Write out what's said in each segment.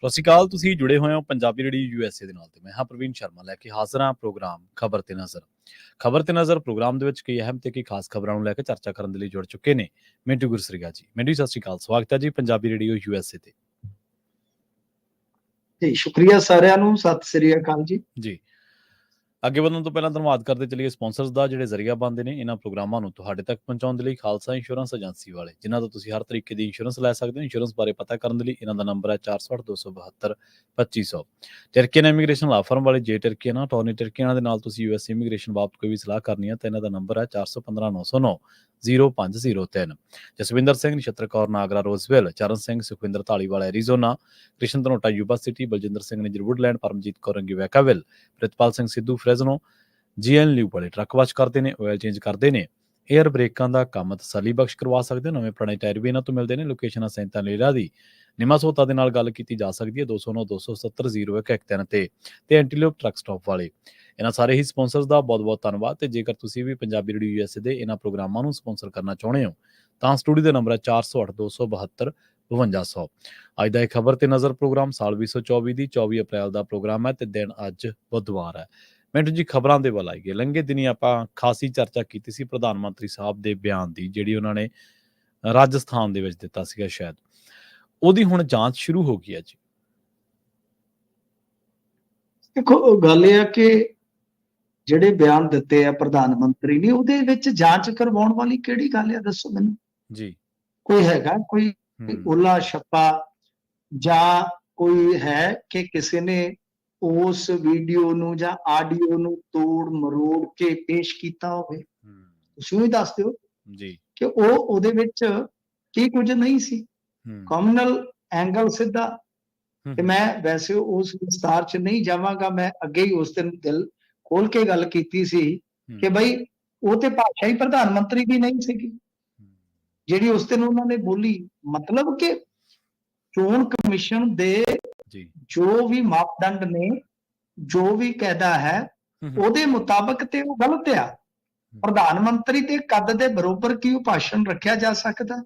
ਸਤਿ ਸ਼੍ਰੀ ਅਕਾਲ। ਤੁਸੀਂ ਜੁੜੇ ਹੋਏ ਹੋ ਪੰਜਾਬੀ ਰੇਡੀਓ USA ਦੇ ਨਾਲ ਤੇ ਮੈਂ ਹਾਂ ਪ੍ਰਵੀਨ ਸ਼ਰਮਾ ਲੈ ਕੇ ਹਾਜ਼ਰ ਹਾਂ ਪ੍ਰੋਗਰਾਮ ਖਬਰ ਤੇ ਨਜ਼ਰ ਪ੍ਰੋਗਰਾਮ ਦੇ ਵਿੱਚ ਕਈ ਅਹਿਮ ਤੇ ਕਈ ਖਾਸ ਖਬਰਾਂ ਨੂੰ ਲੈ ਕੇ ਚਰਚਾ ਕਰਨ ਦੇ ਲਈ ਜੁੜ ਚੁੱਕੇ ਨੇ ਮਿੰਟੂ ਗੁਰਸਰੀਆ ਜੀ। ਮਿੰਟੂ ਸਤਿ ਸ਼੍ਰੀ ਅਕਾਲ, ਸਵਾਗਤ ਹੈ ਜੀ ਪੰਜਾਬੀ ਰੇਡੀਓ USA ਤੇ। ਜੀ ਸ਼ੁਕਰੀਆ ਸਾਰਿਆਂ ਨੂੰ, ਸਤਿ ਸ੍ਰੀ ਅਕਾਲ ਜੀ। ਅੱਗੇ ਵਧਣ ਤੋਂ ਪਹਿਲਾਂ ਧੰਨਵਾਦ ਕਰਦੇ ਚਲੀਏ ਸਪਾਂਸਰਸ ਦਾ, ਜਿਹੜੇ ਜ਼ਰੀਆ ਬਣਦੇ ਨੇ ਇਹਨਾਂ ਪ੍ਰੋਗਰਾਮਾਂ ਨੂੰ ਤੁਹਾਡੇ ਤੱਕ ਪਹੁੰਚਾਉਣ ਦੇ ਲਈ। ਖਾਲਸਾ ਇੰਸ਼ੋਰੈਂਸ ਏਜੰਸੀ ਵਾਲੇ, ਜਿਨ੍ਹਾਂ ਤੋਂ ਤੁਸੀਂ ਹਰ ਤਰੀਕੇ ਦੀ ਇੰਸ਼ੋਰੈਂਸ ਲੈ ਸਕਦੇ ਹੋ। ਇੰਸ਼ੋਰੈਂਸ ਬਾਰੇ ਪਤਾ ਕਰਨ ਦੇ ਲਈ ਇਹਨਾਂ ਦਾ ਨੰਬਰ ਹੈ 468-272-2500। ਟਰਕੀਅਨ ਇਮੀਗ੍ਰੇਸ਼ਨ ਲਾ ਫਰਮ ਵਾਲੇ, ਜੇ ਟਰਕੀਅਨ ਆ ਟੋਨੀ ਟਰਕੀਅਨਾਂ ਦੇ ਨਾਲ ਤੁਸੀਂ US ਇਮੀਗ੍ਰੇਸ਼ਨ ਬਾਬਤ ਕੋਈ ਵੀ ਸਲਾਹ ਕਰਨੀ ਹੈ ਤਾਂ ਇਹਨਾਂ ਦਾ ਨੰਬਰ ਹੈ 4159090503। Jaswinder Singh, Nachhattar Kaur Nagra Roseville, Charan Singh Sukhwinder Dhaliwal Arizona, Krishan Dhanota Yuba City, Baljinder Singh Nijjar Woodland, Paramjit Kaur Rangi Vacaville, Pritpal Singh Sidhu ਫਰੈਜ਼ਨੋ, GN ਲਿਊ ਵਾਲੇ ਟਰੱਕ ਵਾਸ਼ ਕਰਦੇ ਨੇ, ਆਇਲ ਚੇਂਜ ਕਰਦੇ ਨੇ, ਏਅਰ ਬ੍ਰੇਕਾਂ ਦਾ ਕੰਮ ਤਸੱਲੀ ਬਖਸ਼ ਕਰਵਾ ਸਕਦੇ ਹੋ। ਨਵੇਂ ਪੁਰਾਣੇ ਟਾਇਰ ਵੀ ਇਹਨਾਂ ਤੋਂ ਮਿਲਦੇ ਨੇ। ਲੋਕੇਸ਼ਨ ਸੈਂਤਾ ਲੀਲਾ ਦੀ ਨਿਮਾ ਸੋਤਾ ਦੇ ਨਾਲ ਗੱਲ ਕੀਤੀ ਜਾ ਸਕਦੀ ਹੈ 209-270-0113 ਤੇ ਐਂਟੀਲੋਪ ਟਰੱਕ ਸਟਾਪ ਵਾਲੇ। ਇਹਨਾਂ ਸਾਰੇ ਹੀ ਸਪਾਂਸਰਸ ਦਾ ਬਹੁਤ ਬਹੁਤ ਧੰਨਵਾਦ। ਤੇ ਜੇਕਰ ਤੁਸੀਂ ਵੀ ਪੰਜਾਬੀ ਰੇਡੀਓ USA ਦੇ ਇਹਨਾਂ ਪ੍ਰੋਗਰਾਮਾਂ ਨੂੰ ਸਪਾਂਸਰ ਕਰਨਾ ਚਾਹੁੰਦੇ ਹੋ ਤਾਂ ਸਟੂਡੀਓ ਦਾ ਨੰਬਰ ਹੈ 4082725200। ਅੱਜ ਦਾ ਇਹ ਖਬਰ ਤੇ ਨਜ਼ਰ ਪ੍ਰੋਗਰਾਮ ਸਾਲ 2024 ਦੀ 24 ਅਪ੍ਰੈਲ ਦਾ ਪ੍ਰੋਗਰਾਮ ਹੈ ਤੇ ਦਿਨ ਅੱਜ ਬੁੱਧਵਾਰ ਹੈ। ਮਿੰਟੂ ਜੀ, ਖਬਰਾਂ ਦੇ ਵੱਲ ਆਈਏ। ਲੰਘੇ ਦਿਨੀ ਆਪਾਂ ਖਾਸੀ ਚਰਚਾ ਕੀਤੀ ਸੀ ਪ੍ਰਧਾਨ ਮੰਤਰੀ ਸਾਹਿਬ ਦੇ ਬਿਆਨ ਦੀ, ਜਿਹੜੀ ਉਹਨਾਂ ਨੇ ਰਾਜਸਥਾਨ ਦੇ ਵਿੱਚ ਦਿੱਤਾ ਸੀਗਾ, ਸ਼ਾਇਦ ਉਹਦੀ ਹੁਣ ਜਾਂਚ ਸ਼ੁਰੂ ਹੋ ਗਈ ਹੈ ਜੀ। ਦੇਖੋ, ਗੱਲ ਇਹ ਆ ਕਿ ਜਿਹੜੇ ਬਿਆਨ ਦਿੱਤੇ ਆ ਪ੍ਰਧਾਨ ਮੰਤਰੀ ਨੇ, ਉਹਦੇ ਵਿੱਚ ਜਾਂਚ ਕਰਵਾਉਣ ਵਾਲੀ ਕਿਹੜੀ ਗੱਲ ਆ, ਦੱਸੋ ਮੈਨੂੰ ਜੀ। ਕੋਈ ਹੈਗਾ ਕੋਈ ਓਲਾ ਛੱਪਾ ਜਾਂ ਕੋਈ ਹੈ ਕਿ ਕਿਸੇ ਨੇ ਉਸ ਵੀਡੀਓ ਨੂੰ ਜਾਂ ਆਡੀਓ ਨੂੰ ਤੋੜ ਮਰੋੜ ਕੇ ਪੇਸ਼ ਕੀਤਾ ਹੋਵੇ? ਤੁਸੀਂ ਵੀ ਦੱਸ ਦਿਓ ਜੀ ਕਿ ਉਹਦੇ ਵਿੱਚ ਕੀ ਕੁਝ ਨਹੀਂ ਸੀ। ਕਮਿਊਨਲ ਐਂਗਲ ਸਿੱਧਾ, ਤੇ ਮੈਂ ਵੈਸੇ ਉਸ ਵਿਸਤਾਰ ਚ ਨਹੀਂ ਜਾਵਾਂਗਾ। ਮੈਂ ਅੱਗੇ ਹੀ ਉਸ ਦਿਨ ਦਿਲ ਖੋਲ ਕੇ ਗੱਲ ਕੀਤੀ ਸੀ ਕਿ ਬਈ ਉਹ ਤੇ ਭਾਸ਼ਾ ਹੀ ਪ੍ਰਧਾਨ ਮੰਤਰੀ ਦੀ ਨਹੀਂ ਸੀਗੀ ਜਿਹੜੀ ਉਸ ਦਿਨ ਉਹਨਾਂ ਨੇ ਬੋਲੀ। ਮਤਲਬ ਕਿ ਚੋਣ ਕਮਿਸ਼ਨ ਦੇ ਜੋ ਵੀ ਮਾਪਦੰਡ ਨੇ, ਜੋ ਵੀ ਕਾਇਦਾ ਹੈ, ਉਹਦੇ ਮੁਤਾਬਕ ਤੇ ਉਹ ਗਲਤ ਆ। ਪ੍ਰਧਾਨ ਮੰਤਰੀ ਦੇ ਕੱਦ ਦੇ ਬਰੋਬਰ ਕੀ ਉਹ ਭਾਸ਼ਣ ਰੱਖਿਆ ਜਾ ਸਕਦਾ?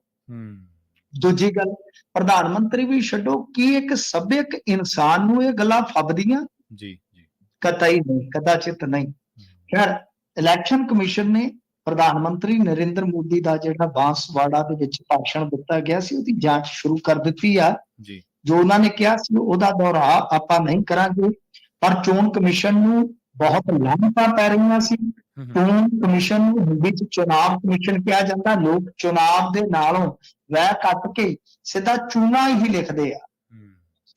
ਦੂਜੀ ਗੱਲ, ਪ੍ਰਧਾਨ ਮੰਤਰੀ ਵੀ ਛੱਡੋ, ਕੀ ਇੱਕ ਸਭਿਅਕ ਇਨਸਾਨ ਨੂੰ ਇਹ ਗੱਲਾਂ ਫੱਬਦੀਆਂ? ਕਤਈ ਨਹੀਂ, ਕਦਾਚਿਤ ਨਹੀਂ। ਖੈਰ, ਇਲੈਕਸ਼ਨ ਕਮਿਸ਼ਨ ਨੇ ਪ੍ਰਧਾਨ ਮੰਤਰੀ ਨਰਿੰਦਰ ਮੋਦੀ ਦਾ ਜਿਹੜਾ ਬਾਂਸਵਾੜਾ ਦੇ ਵਿੱਚ ਭਾਸ਼ਣ ਦਿੱਤਾ ਗਿਆ ਸੀ, ਉਹਦੀ ਜਾਂਚ ਸ਼ੁਰੂ ਕਰ ਦਿੱਤੀ ਆ। ਜੋ ਉਹਨਾਂ ਨੇ ਕਿਹਾ ਸੀ ਉਹਦਾ ਦੁਹਰਾਅ ਆਪਾਂ ਨਹੀਂ ਕਰਾਂਗੇ, ਪਰ ਚੋਣ ਕਮਿਸ਼ਨ ਨੂੰ ਬਹੁਤ ਲਾਹਨਤਾਂ ਪੈ ਰਹੀਆਂ ਸੀ। ਚੋਣ ਕਮਿਸ਼ਨ ਨੂੰ ਹਿੰਦੀ ਚ ਚੁਣਾਵ ਕਮਿਸ਼ਨ ਕਿਹਾ ਜਾਂਦਾ। ਲੋਕ ਚੁਣਾਵ ਦੇ ਨਾਲੋਂ ਵਹਿ ਕੱਟ ਕੇ ਸਿੱਧਾ ਚੂਨਾ ਹੀ ਲਿਖਦੇ ਆ,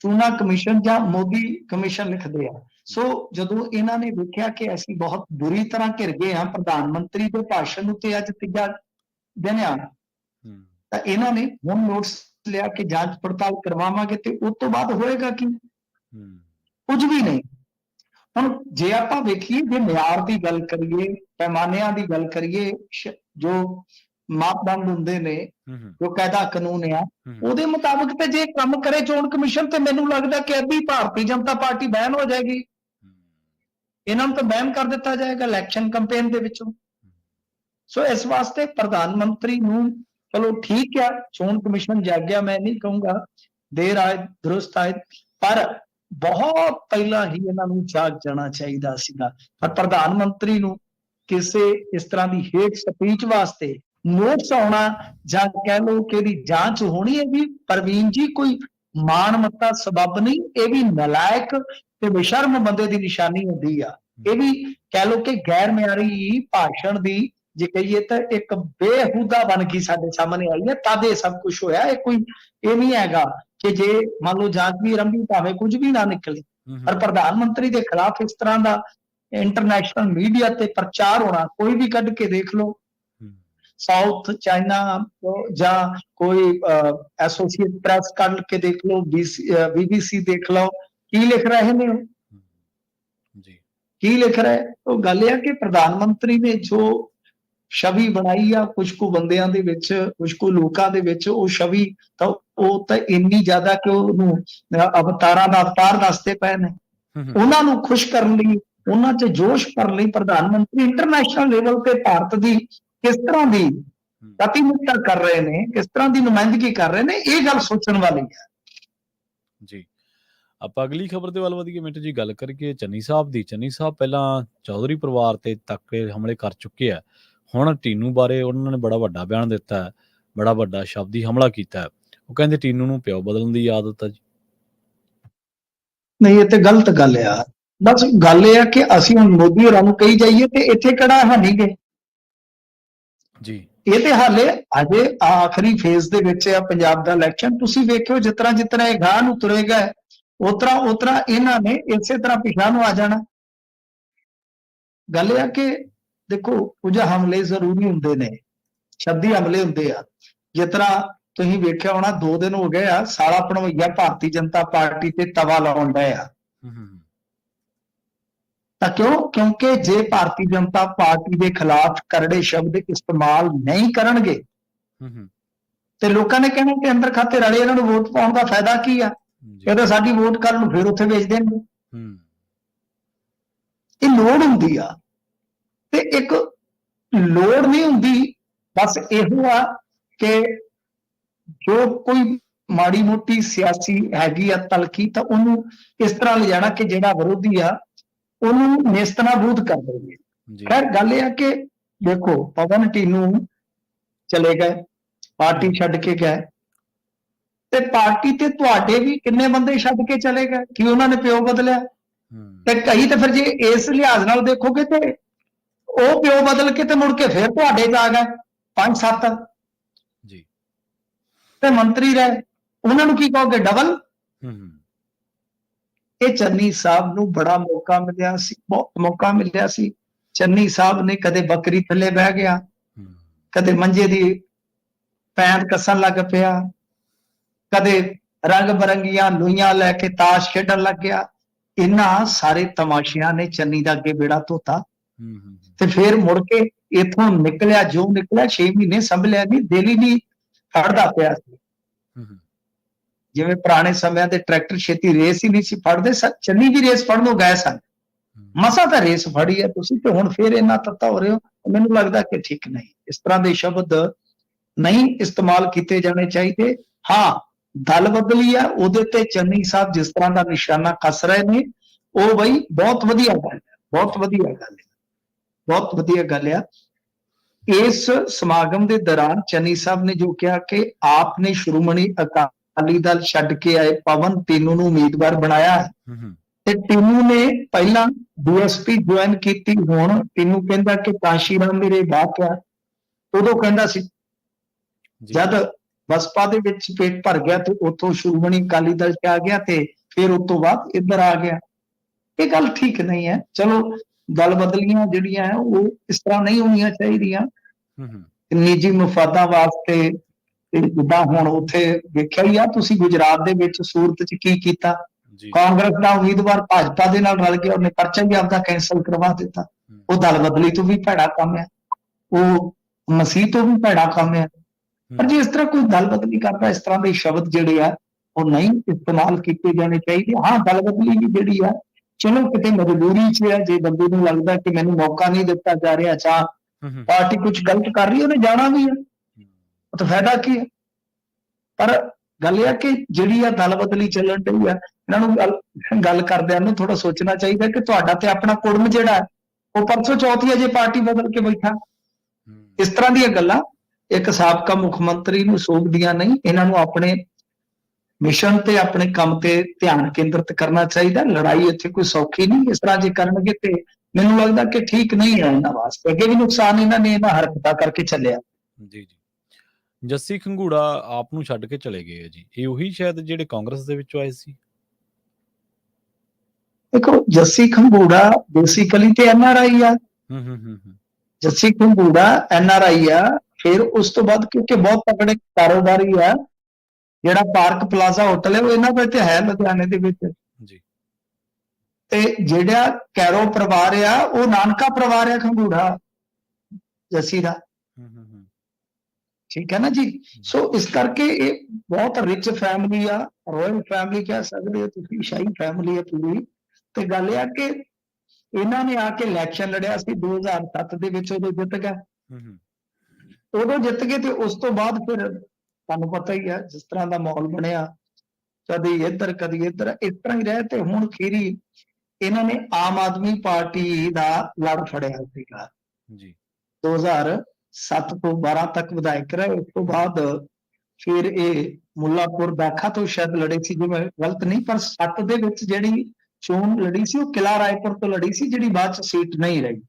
ਚੂਨਾ ਕਮਿਸ਼ਨ ਜਾਂ ਮੋਦੀ ਕਮਿਸ਼ਨ ਲਿਖਦੇ ਆ। ਸੋ ਜਦੋਂ ਇਹਨਾਂ ਨੇ ਵੇਖਿਆ ਕਿ ਅਸੀਂ ਬਹੁਤ ਬੁਰੀ ਤਰ੍ਹਾਂ ਘਿਰ ਗਏ ਹਾਂ ਪ੍ਰਧਾਨ ਮੰਤਰੀ ਦੇ ਭਾਸ਼ਣ ਨੂੰ, ਤੇ ਅੱਜ ਤੀਜਾ ਦਿਨ ਆ, ਤਾਂ ਇਹਨਾਂ ਨੇ ਹੁਣ ਨੋਟਿਸ ਲਿਆ ਕਿ ਜਾਂਚ ਪੜਤਾਲ ਕਰਵਾਵਾਂਗੇ। ਤੇ ਉਸ ਤੋਂ ਬਾਅਦ ਹੋਏਗਾ ਕੀ? ਕੁਝ ਵੀ ਨਹੀਂ। ਹੁਣ ਜੇ ਆਪਾਂ ਵੇਖੀਏ, ਜੇ ਮਿਆਰ ਦੀ ਗੱਲ ਕਰੀਏ, ਪੈਮਾਨਿਆਂ ਦੀ ਗੱਲ ਕਰੀਏ, ਜੋ ਮਾਪਦੰਡ ਹੁੰਦੇ ਨੇ, ਜੋ ਕਾਇਦਾ ਕਾਨੂੰਨ ਆ, ਉਹਦੇ ਮੁਤਾਬਕ ਤੇ ਜੇ ਕੰਮ ਕਰੇ ਚੋਣ ਕਮਿਸ਼ਨ, ਤੇ ਮੈਨੂੰ ਲੱਗਦਾ ਕਿ ਅੱਧੀ ਭਾਰਤੀ ਜਨਤਾ ਪਾਰਟੀ ਬੈਨ ਹੋ ਜਾਏਗੀ। ਇਹਨਾਂ ਨੂੰ ਤਾਂ ਬੈਨ ਕਰ ਦਿੱਤਾ ਜਾਏਗਾ ਇਲੈਕਸ਼ਨ ਕੈਂਪੇਨ ਦੇ ਵਿੱਚੋਂ। ਸੋ ਇਸ ਵਾਸਤੇ ਪ੍ਰਧਾਨ ਮੰਤਰੀ ਨੂੰ, ਚਲੋ ਠੀਕ ਆ, ਚੋਣ ਕਮਿਸ਼ਨ ਜਾਗਿਆ, ਮੈਂ ਨਹੀਂ ਕਹੂੰਗਾ ਦੇਰ ਆਏ ਦਰੁਸਤ ਆਏ, ਪਰ ਬਹੁਤ ਪਹਿਲਾਂ ਹੀ ਇਹਨਾਂ ਨੂੰ ਜਾਗ ਜਾਣਾ ਚਾਹੀਦਾ ਸੀਗਾ। ਪਰ ਪ੍ਰਧਾਨ ਮੰਤਰੀ ਨੂੰ ਕਿਸੇ ਇਸ ਤਰ੍ਹਾਂ ਦੀ ਹੇਟ ਸਪੀਚ ਵਾਸਤੇ ਨੋਟਿਸ ਆਉਣਾ, ਜਾਂ ਕਹਿ ਲਓ ਕਿ ਇਹਦੀ ਜਾਂਚ ਹੋਣੀ, ਹੈ ਵੀ ਪ੍ਰਵੀਨ ਜੀ ਕੋਈ ਮਾਣ ਮੱਤਾ ਸਬੱਬ ਨਹੀਂ, ਇਹ ਵੀ ਨਲਾਇਕ ਤੇ ਬੇਸ਼ਰਮ ਬੰਦੇ ਦੀ ਨਿਸ਼ਾਨੀ ਹੁੰਦੀ ਆ। ਇਹ ਵੀ ਕਹਿ ਲਓ ਕਿ ਗੈਰ ਮਿਆਰੀ ਭਾਸ਼ਣ ਦੀ ਜੇ ਕਹੀਏ ਤਾਂ ਇੱਕ ਬੇਹੂਦਾ ਬਣ ਕੇ ਸਾਡੇ ਸਾਹਮਣੇ ਆਈ ਹੈ, ਤਦ ਇਹ ਸਭ ਕੁਝ ਹੋਇਆ। ਇਹ ਕੋਈ ਇਹ ਨਹੀਂ ਹੈਗਾ ਕਿ ਜੇ ਮੰਨ ਲਓ ਜਾਂਚ ਵੀ ਆਰੰਭੀ ਭਾਵੇਂ ਕੁਝ ਵੀ ਨਾ ਨਿਕਲੇ, ਪਰ ਪ੍ਰਧਾਨ ਮੰਤਰੀ ਦੇ ਖਿਲਾਫ ਇਸ ਤਰ੍ਹਾਂ ਦਾ ਇੰਟਰਨੈਸ਼ਨਲ ਮੀਡੀਆ ਤੇ ਪ੍ਰਚਾਰ ਹੋਣਾ, ਕੋਈ ਵੀ ਕੱਢ ਕੇ ਦੇਖ ਲਓ, ਸਾਊਥ ਚਾਈਨਾ ਜਾਂ ਕੋਈ ਐਸੋਸੀਏਟ ਪ੍ਰੈਸ ਕੱਢ ਕੇ ਦੇਖ ਲਓ, BBC ਦੇਖ ਲਓ, ਕੀ ਲਿਖ ਰਹੇ ਨੇ ਕੀ ਲਿਖ ਰਹੇ? ਉਹ ਗੱਲ ਇਹ ਆ ਕਿ ਪ੍ਰਧਾਨ ਮੰਤਰੀ ਨੇ ਜੋ ਛਵੀ ਬਣਾਈ ਆ ਕੁਝ ਕੁ ਬੰਦਿਆਂ ਦੇ ਵਿੱਚ, ਕੁਝ ਕੁ ਲੋਕਾਂ ਦੇ ਵਿੱਚ, ਉਹ ਛਵੀ ਤਾਂ ਉਹ ਤਾਂ ਇੰਨੀ ਜ਼ਿਆਦਾ ਕਿ ਉਹਨੂੰ ਅਵਤਾਰਾਂ ਦਾ ਅਵਤਾਰ ਦੱਸਦੇ ਪਏ ਨੇ। ਉਹਨਾਂ ਨੂੰ ਖੁਸ਼ ਕਰਨ ਲਈ, ਉਹਨਾਂ 'ਚ ਜੋਸ਼ ਭਰਨ ਲਈ ਪ੍ਰਧਾਨ ਮੰਤਰੀ ਇੰਟਰਨੈਸ਼ਨਲ ਲੈਵਲ ਤੇ ਭਾਰਤ ਦੀ ਕਿਸ ਤਰ੍ਹਾਂ ਦੀ ਪ੍ਰਤੀਨਿਧਤਾ ਕਰ ਰਹੇ ਨੇ, ਕਿਸ ਤਰ੍ਹਾਂ ਦੀ ਨੁਮਾਇੰਦਗੀ ਕਰ ਰਹੇ ਨੇ, ਇਹ ਗੱਲ ਸੋਚਣ ਵਾਲੀ ਹੈ। ਜੀ, ਆਪਾਂ ਅਗਲੀ ਖਬਰ ਦੇ ਵੱਲ ਵਧੀਏ ਮਿੰਟੂ ਜੀ, ਗੱਲ ਕਰੀਏ ਚੰਨੀ ਸਾਹਿਬ ਦੀ। ਚੰਨੀ ਸਾਹਿਬ ਪਹਿਲਾਂ ਚੌਧਰੀ ਪਰਿਵਾਰ ਤੇ ਤੱਕੇ ਹਮਲੇ ਕਰ ਚੁੱਕੇ ਆ, ਹੁਣ ਟੀਨੂ ਬਾਰੇ ਉਹਨਾਂ ਨੇ ਬੜਾ ਵੱਡਾ ਬਿਆਨ ਦਿੱਤਾ ਹੈ, ਬੜਾ ਵੱਡਾ ਸ਼ਬਦੀ ਹਮਲਾ ਕੀਤਾ ਹੈ। ਉਹ ਕਹਿੰਦੇ ਟੀਨੂ ਨੂੰ ਪਿਓ ਬਦਲਣ ਦੀ ਆਦਤ ਹੈ ਜੀ। ਨਹੀਂ, ਇਹ ਤੇ ਗਲਤ ਗੱਲ ਆ। ਬਸ ਗੱਲ ਇਹ ਆ ਕਿ ਅਸੀਂ ਹੁਣ ਮੋਦੀ ਹੋਰਾਂ ਨੂੰ ਕਹੀ ਜਾਈਏ ਤੇ ਇੱਥੇ ਕਿਹੜਾ ਹੈ ਨਹੀਂ ਗਏ ਜੀ। ਇਹ ਤੇ ਹਾਲੇ ਅਜੇ ਆਖਰੀ ਫੇਜ਼ ਦੇ ਵਿੱਚ ਆ ਪੰਜਾਬ ਦਾ ਇਲੈਕਸ਼ਨ। ਤੁਸੀਂ ਵੇਖਿਓ ਜਿਸ ਤਰ੍ਹਾਂ ਇਹ ਗਾਹ ਨੂੰ ਤੁਰੇਗਾ, ਉਤਰਾ ਇਹਨਾਂ ਨੇ ਇਸੇ ਤਰ੍ਹਾਂ ਪਿਛਾਂ ਨੂੰ ਆ ਜਾਣਾ। ਗੱਲ ਇਹ ਆ ਕਿ ਦੇਖੋ, ਕੁਝ ਹਮਲੇ ਜ਼ਰੂਰੀ ਹੁੰਦੇ ਨੇ, ਸ਼ਬਦੀ ਹਮਲੇ ਹੁੰਦੇ ਆ। ਜਿਸ ਤਰ੍ਹਾਂ ਤੁਸੀਂ ਵੇਖਿਆ ਹੋਣਾ, 2 ਦਿਨ ਹੋ ਗਏ ਆ ਸਾਲਾ ਭਣਵਈਆ ਭਾਰਤੀ ਜਨਤਾ ਪਾਰਟੀ ਤੇ ਤਵਾ ਲਾਉਣ ਡਏ ਆ। ਤਾਂ ਕਿਉਂਕਿ ਜੇ ਭਾਰਤੀ ਜਨਤਾ ਪਾਰਟੀ ਦੇ ਖਿਲਾਫ ਕਰੜੇ ਸ਼ਬਦ ਇਸਤੇਮਾਲ ਨਹੀਂ ਕਰਨਗੇ ਤੇ ਲੋਕਾਂ ਨੇ ਕਹਿਣਾ ਕਿ ਅੰਦਰ ਖਾਤੇ ਰਲੇ, ਇਹਨਾਂ ਨੂੰ ਵੋਟ ਪਾਉਣ ਦਾ ਫਾਇਦਾ ਕੀ ਆ? ਇਹ ਤਾਂ ਸਾਡੀ ਵੋਟ ਕੱਲ ਨੂੰ ਫਿਰ ਉੱਥੇ ਵੇਚ ਦੇਣਗੇ। ਇਹ ਲੋੜ ਹੁੰਦੀ ਆ, ਤੇ ਇੱਕ ਲੋੜ ਨਹੀਂ ਹੁੰਦੀ। ਬਸ ਇਹੋ ਆ ਕਿ ਜੋ ਕੋਈ ਮਾੜੀ ਮੋਟੀ ਸਿਆਸੀ ਹੈਗੀ ਆ ਤਲਖੀ, ਤਾਂ ਉਹਨੂੰ ਇਸ ਤਰ੍ਹਾਂ ਲਿਜਾਣਾ ਕਿ ਜਿਹੜਾ ਵਿਰੋਧੀ ਆ ਉਹਨੂੰ ਨੇਸਤਨਾਬੂਦ ਕਰ ਦੇਵੇ। ਖੈਰ ਗੱਲ ਇਹ ਆ ਕਿ ਦੇਖੋ, ਪਵਨ ਟੀਨੂ ਚਲੇ ਗਏ, ਪਾਰਟੀ ਛੱਡ ਕੇ ਗਏ, ਤੇ ਪਾਰਟੀ ਤੇ ਤੁਹਾਡੇ ਵੀ ਕਿੰਨੇ ਬੰਦੇ ਛੱਡ ਕੇ ਚਲੇ ਗਏ ਕਿ ਉਹਨਾਂ ਨੇ ਪਿਓ ਬਦਲਿਆ। ਤੇ ਕਈ ਤਾਂ ਫਿਰ ਜੇ ਇਸ ਲਿਹਾਜ਼ ਨਾਲ ਦੇਖੋਗੇ ਤੇ ਉਹ ਪਿਓ ਬਦਲ ਕੇ ਤੇ ਮੁੜ ਕੇ ਫਿਰ ਤੁਹਾਡੇ ਚ ਆ ਗਏ 5-7 ਜੀ, ਤੇ ਮੰਤਰੀ ਰਹੇ, ਉਹਨਾਂ ਨੂੰ ਕੀ ਕਹੋਗੇ? ਡਬਲ। ਇਹ ਚੰਨੀ ਸਾਹਿਬ ਨੂੰ ਬੜਾ ਮੌਕਾ ਮਿਲਿਆ ਸੀ, ਬਹੁਤ ਮੌਕਾ ਮਿਲਿਆ ਸੀ। ਚੰਨੀ ਸਾਹਿਬ ਨੇ ਕਦੇ ਬੱਕਰੀ ਥੱਲੇ ਬਹਿ ਗਿਆ, ਕਦੇ ਮੰਜੇ ਦੀ ਪੈਂਦ ਕੱਸਣ ਲੱਗ ਪਿਆ, ਕਦੇ ਰੰਗ ਬਰੰਗੀਆਂ ਲੂਈਆਂ ਲੈ ਕੇ ਤਾਸ਼ ਖੇਡਣ ਲੱਗ ਗਿਆ। ਇਹਨਾਂ ਸਾਰੇ ਤਮਾਸ਼ਿਆਂ ਨੇ ਚੰਨੀ ਦਾ ਅੱਗੇ ਬੇੜਾ ਧੋਤਾ। ਤੇ ਫਿਰ ਮੁੜ ਕੇ ਇਥੋਂ ਨਿਕਲਿਆ ਜੋ ਨਿਕਲਿਆ, 6 ਮਹੀਨੇ ਸੰਭਲਿਆ ਨਹੀਂ, ਦਿਲ ਹੀ ਨਹੀਂ ਫੜਦਾ ਪਿਆ ਸੀ। ਜਿਵੇਂ ਪੁਰਾਣੇ ਸਮਿਆਂ ਦੇ ਟਰੈਕਟਰ ਛੇਤੀ ਰੇਸ ਹੀ ਨਹੀਂ ਸੀ ਫੜਦੇ, ਚੰਨੀ ਵੀ ਰੇਸ ਫੜਨ ਨੂੰ ਗਏ ਸਨ, ਮਸਾ ਤਾਂ ਰੇਸ ਫੜੀ ਹੈ ਤੁਸੀਂ, ਤੇ ਹੁਣ ਫਿਰ ਇੰਨਾ ਤੱਤਾ ਹੋ ਰਹੇ ਹੋ। ਮੈਨੂੰ ਲੱਗਦਾ ਕਿ ਠੀਕ ਨਹੀਂ, ਇਸ ਤਰ੍ਹਾਂ ਦੇ ਸ਼ਬਦ ਨਹੀਂ ਇਸਤੇਮਾਲ ਕੀਤੇ ਜਾਣੇ ਚਾਹੀਦੇ। ਹਾਂ, ਦਲ ਬਦਲੀ ਆ, ਉਹਦੇ ਤੇ ਚੰਨੀ ਸਾਹਿਬ ਜਿਸ ਤਰ੍ਹਾਂ ਦਾ ਨਿਸ਼ਾਨਾ ਕੱਸ ਰਹੇ ਨੇ, ਉਹ ਬਈ ਬਹੁਤ ਵਧੀਆ ਗੱਲ ਹੈ, ਬਹੁਤ ਵਧੀਆ ਗੱਲ ਹੈ, ਬਹੁਤ ਵਧੀਆ ਗੱਲ ਆ। ਇਸ ਸਮਾਗਮ ਦੇ ਦੌਰਾਨ ਚੰਨੀ ਸਾਹਿਬ ਨੇ ਜੋ ਕਿਹਾ ਕਿ ਆਪ ਨੇ ਸ਼੍ਰੋਮਣੀ ਅਕਾਲੀ ਦਲ ਛੱਡ ਕੇ ਆਏ ਪਵਨ ਟੀਨੂ ਨੂੰ ਉਮੀਦਵਾਰ ਬਣਾਇਆ, ਤੇ ਟੀਨੂ ਨੇ ਪਹਿਲਾਂ ਬੀਐਸਪੀ ਜੁਆਇਨ ਕੀਤੀ। ਹੁਣ ਟੀਨੂ ਕਹਿੰਦਾ ਕਿ ਕਾਸ਼ੀ ਰਾਮ ਮੇਰੇ ਬਾਪ ਆ। ਉਦੋਂ ਕਹਿੰਦਾ ਸੀ ਜਦ ਬਸਪਾ ਦੇ ਵਿੱਚ ਪੇਟ ਭਰ ਗਿਆ ਤੇ ਉੱਥੋਂ ਸ਼੍ਰੋਮਣੀ ਅਕਾਲੀ ਦਲ ਚ ਆ ਗਿਆ, ਤੇ ਫਿਰ ਉਸ ਤੋਂ ਬਾਅਦ ਇੱਧਰ ਆ ਗਿਆ। ਇਹ ਗੱਲ ਠੀਕ ਨਹੀਂ ਹੈ। ਚਲੋ, ਦਲ ਬਦਲੀਆਂ ਜਿਹੜੀਆਂ ਹੈ ਉਹ ਇਸ ਤਰ੍ਹਾਂ ਨਹੀਂ ਹੋਣੀਆਂ ਚਾਹੀਦੀਆਂ ਨਿੱਜੀ ਮਫਾਦਾਂ ਵਾਸਤੇ। ਜਿੱਦਾਂ ਹੁਣ ਉੱਥੇ ਵੇਖਿਆ ਹੀ ਆ ਤੁਸੀਂ, ਗੁਜਰਾਤ ਦੇ ਵਿੱਚ ਸੂਰਤ ਚ ਕੀ ਕੀਤਾ। ਕਾਂਗਰਸ ਦਾ ਉਮੀਦਵਾਰ ਭਾਜਪਾ ਦੇ ਨਾਲ ਰਲ ਗਿਆ, ਉਹਨੇ ਪਰਚਾ ਵੀ ਆਪਦਾ ਕੈਂਸਲ ਕਰਵਾ ਦਿੱਤਾ। ਉਹ ਦਲ ਬਦਲੀ ਤੋਂ ਵੀ ਭੈੜਾ ਕੰਮ ਹੈ, ਉਹ ਮਸੀਹ ਤੋਂ ਵੀ ਭੈੜਾ ਕੰਮ ਹੈ। ਪਰ ਜੇ ਇਸ ਤਰ੍ਹਾਂ ਕੋਈ ਦਲ ਬਦਲੀ ਕਰਦਾ, ਇਸ ਤਰ੍ਹਾਂ ਦੇ ਸ਼ਬਦ ਜਿਹੜੇ ਆ ਉਹ ਨਹੀਂ ਇਸਤੇਮਾਲ ਕੀਤੇ ਜਾਣੇ ਚਾਹੀਦੇ। ਹਾਂ, ਦਲ ਬਦਲੀ ਵੀ ਜਿਹੜੀ ਆ ਚਲੋ ਕਿਤੇ ਮਜਬੂਰੀ ਚ ਹੈ, ਜੇ ਬੰਦੇ ਨੂੰ ਲੱਗਦਾ ਕਿ ਮੈਨੂੰ ਮੌਕਾ ਨਹੀਂ ਦਿੱਤਾ ਜਾ ਰਿਹਾ ਜਾਂ ਪਾਰਟੀ ਕੁਝ ਗਲਤ ਕਰ ਰਹੀ, ਉਹਨੇ ਜਾਣਾ ਵੀ ਹੈ, ਉਹ ਤਾਂ ਫਾਇਦਾ ਕੀ ਹੈ। ਪਰ ਗੱਲ ਇਹ ਆ ਕਿ ਜਿਹੜੀ ਆ ਦਲ ਬਦਲੀ ਚੱਲਣ ਡਈ ਆ, ਇਹਨਾਂ ਨੂੰ ਗੱਲ ਕਰਦਿਆਂ ਨੂੰ ਥੋੜਾ ਸੋਚਣਾ ਚਾਹੀਦਾ ਕਿ ਤੁਹਾਡਾ ਤੇ ਆਪਣਾ ਕੁੜਮ ਜਿਹੜਾ ਹੈ ਉਹ ਪਰਸੋਂ ਚੌਥੀ ਅਜੇ ਪਾਰਟੀ ਬਦਲ ਕੇ ਬੈਠਾ। ਇਸ ਤਰ੍ਹਾਂ ਦੀਆਂ ਗੱਲਾਂ ਇੱਕ ਸਾਬਕਾ ਮੁੱਖ ਮੰਤਰੀ ਨੂੰ ਸੋਭਦੀਆਂ ਨਹੀਂ। ਇਹਨਾਂ ਨੂੰ ਆਪਣੇ ਮਿਸ਼ਨ ਤੇ ਆਪਣੇ ਕੰਮ ਤੇ ਧਿਆਨ ਕੇਂਦਰਿਤ ਕਰਨਾ ਚਾਹੀਦਾ। ਲੜਾਈ ਇੱਥੇ ਕੋਈ ਸੌਖੀ ਨਹੀਂ। ਇਸ ਤਰ੍ਹਾਂ ਜੇ ਕਰਨਗੇ ਤੇ ਮੈਨੂੰ ਲੱਗਦਾ ਕਿ ਠੀਕ ਨਹੀਂ ਹੈ ਇਹਨਾਂ ਵਾਸਤੇ। ਅੱਗੇ ਵੀ ਨੁਕਸਾਨ ਇਹਨਾਂ ਨੇ ਇਹਨਾਂ ਹਰਕਤਾਂ ਕਰਕੇ ਚੱਲਿਆ। ਜੀ ਜੀ। ਜੱਸੀ ਖੰਗੂੜਾ ਆਪ ਨੂੰ ਛੱਡ ਕੇ ਚਲੇ ਗਏ ਆ ਜੀ, ਇਹ ਉਹੀ ਸ਼ਾਇਦ ਜਿਹੜੇ ਕਾਂਗਰਸ ਦੇ ਵਿੱਚੋਂ ਆਏ ਸੀ। ਦੇਖੋ, ਜੱਸੀ ਖੰਗੂੜਾ ਬੇਸਿਕਲੀ ਤੇ ਐਨਆਰਆਈ ਆ। ਜੱਸੀ ਖੰਗੂੜਾ ਐਨਆਰਆਈ ਆ। ਫਿਰ ਉਸ ਤੋਂ ਬਾਅਦ ਕਿਉਂਕਿ ਬਹੁਤ ਤਕੜੇ ਕਾਰੋਬਾਰੀ ਆ, ਜਿਹੜਾ ਪਾਰਕ ਪਲਾਜ਼ਾ ਹੋਟਲ ਹੈ ਉਹ ਇਹਨਾਂ ਦਾ ਤੇ ਹੈ ਲੁਧਿਆਣੇ ਦੇ ਵਿੱਚ ਜੀ। ਤੇ ਜਿਹੜਾ ਕੈਰੋ ਪਰਿਵਾਰ ਆ ਉਹ ਨਾਨਕਾ ਪਰਿਵਾਰ ਆ ਖੰਗੂੜਾ ਜੱਸੀ ਦਾ, ਠੀਕ ਹੈ ਨਾ ਜੀ। ਸੋ ਇਸ ਕਰਕੇ ਇਹ ਬਹੁਤ ਰਿਚ ਫੈਮਿਲੀ ਆ, ਰਾਇਲ ਫੈਮਿਲੀ ਕਹਿ ਸਕਦੇ ਹੋ ਤੁਸੀਂ, ਸ਼ਾਹੀ ਫੈਮਿਲੀ ਹੈ ਪੂਰੀ। ਤੇ ਗੱਲ ਇਹ ਆ ਕਿ ਇਹਨਾਂ ਨੇ ਆ ਕੇ ਇਲੈਕਸ਼ਨ ਲੜਿਆ ਸੀ 2007 ਦੇ ਵਿੱਚ, ਉਦੋਂ ਜਿੱਤ ਗਏ। ਉਦੋਂ ਜਿੱਤ ਗਏ ਤੇ ਉਸ ਤੋਂ ਬਾਅਦ ਫਿਰ ਤੁਹਾਨੂੰ ਪਤਾ ਹੀ ਆ ਜਿਸ ਤਰ੍ਹਾਂ ਦਾ ਮਾਹੌਲ ਬਣਿਆ, ਕਦੀ ਇੱਧਰ ਕਦੀ ਇੱਧਰ, ਇਸ ਤਰ੍ਹਾਂ ਹੀ ਰਹੇ। ਤੇ ਹੁਣ ਖੀਰੀ ਇਹਨਾਂ ਨੇ ਆਮ ਆਦਮੀ ਪਾਰਟੀ ਦਾ ਲੜ ਫੜਿਆ ਸੀਗਾ ਜੀ 2007 ਤੋਂ 12 ਤੱਕ ਵਿਧਾਇਕ ਰਹੇ। ਉਸ ਤੋਂ ਬਾਅਦ ਫਿਰ ਇਹ ਮੁੱਲਾਪੁਰ ਦਾਖਾ ਤੋਂ ਸ਼ਾਇਦ ਲੜੇ ਸੀ, ਜੇ ਮੈਂ ਗਲਤ ਨਹੀਂ, ਪਰ 7 ਦੇ ਵਿੱਚ ਜਿਹੜੀ ਚੋਣ ਲੜੀ ਸੀ ਉਹ ਕਿਲਾ ਰਾਏਪੁਰ ਤੋਂ ਲੜੀ ਸੀ, ਜਿਹੜੀ ਬਾਅਦ ਚ ਸੀਟ ਨਹੀਂ ਰਹੀ।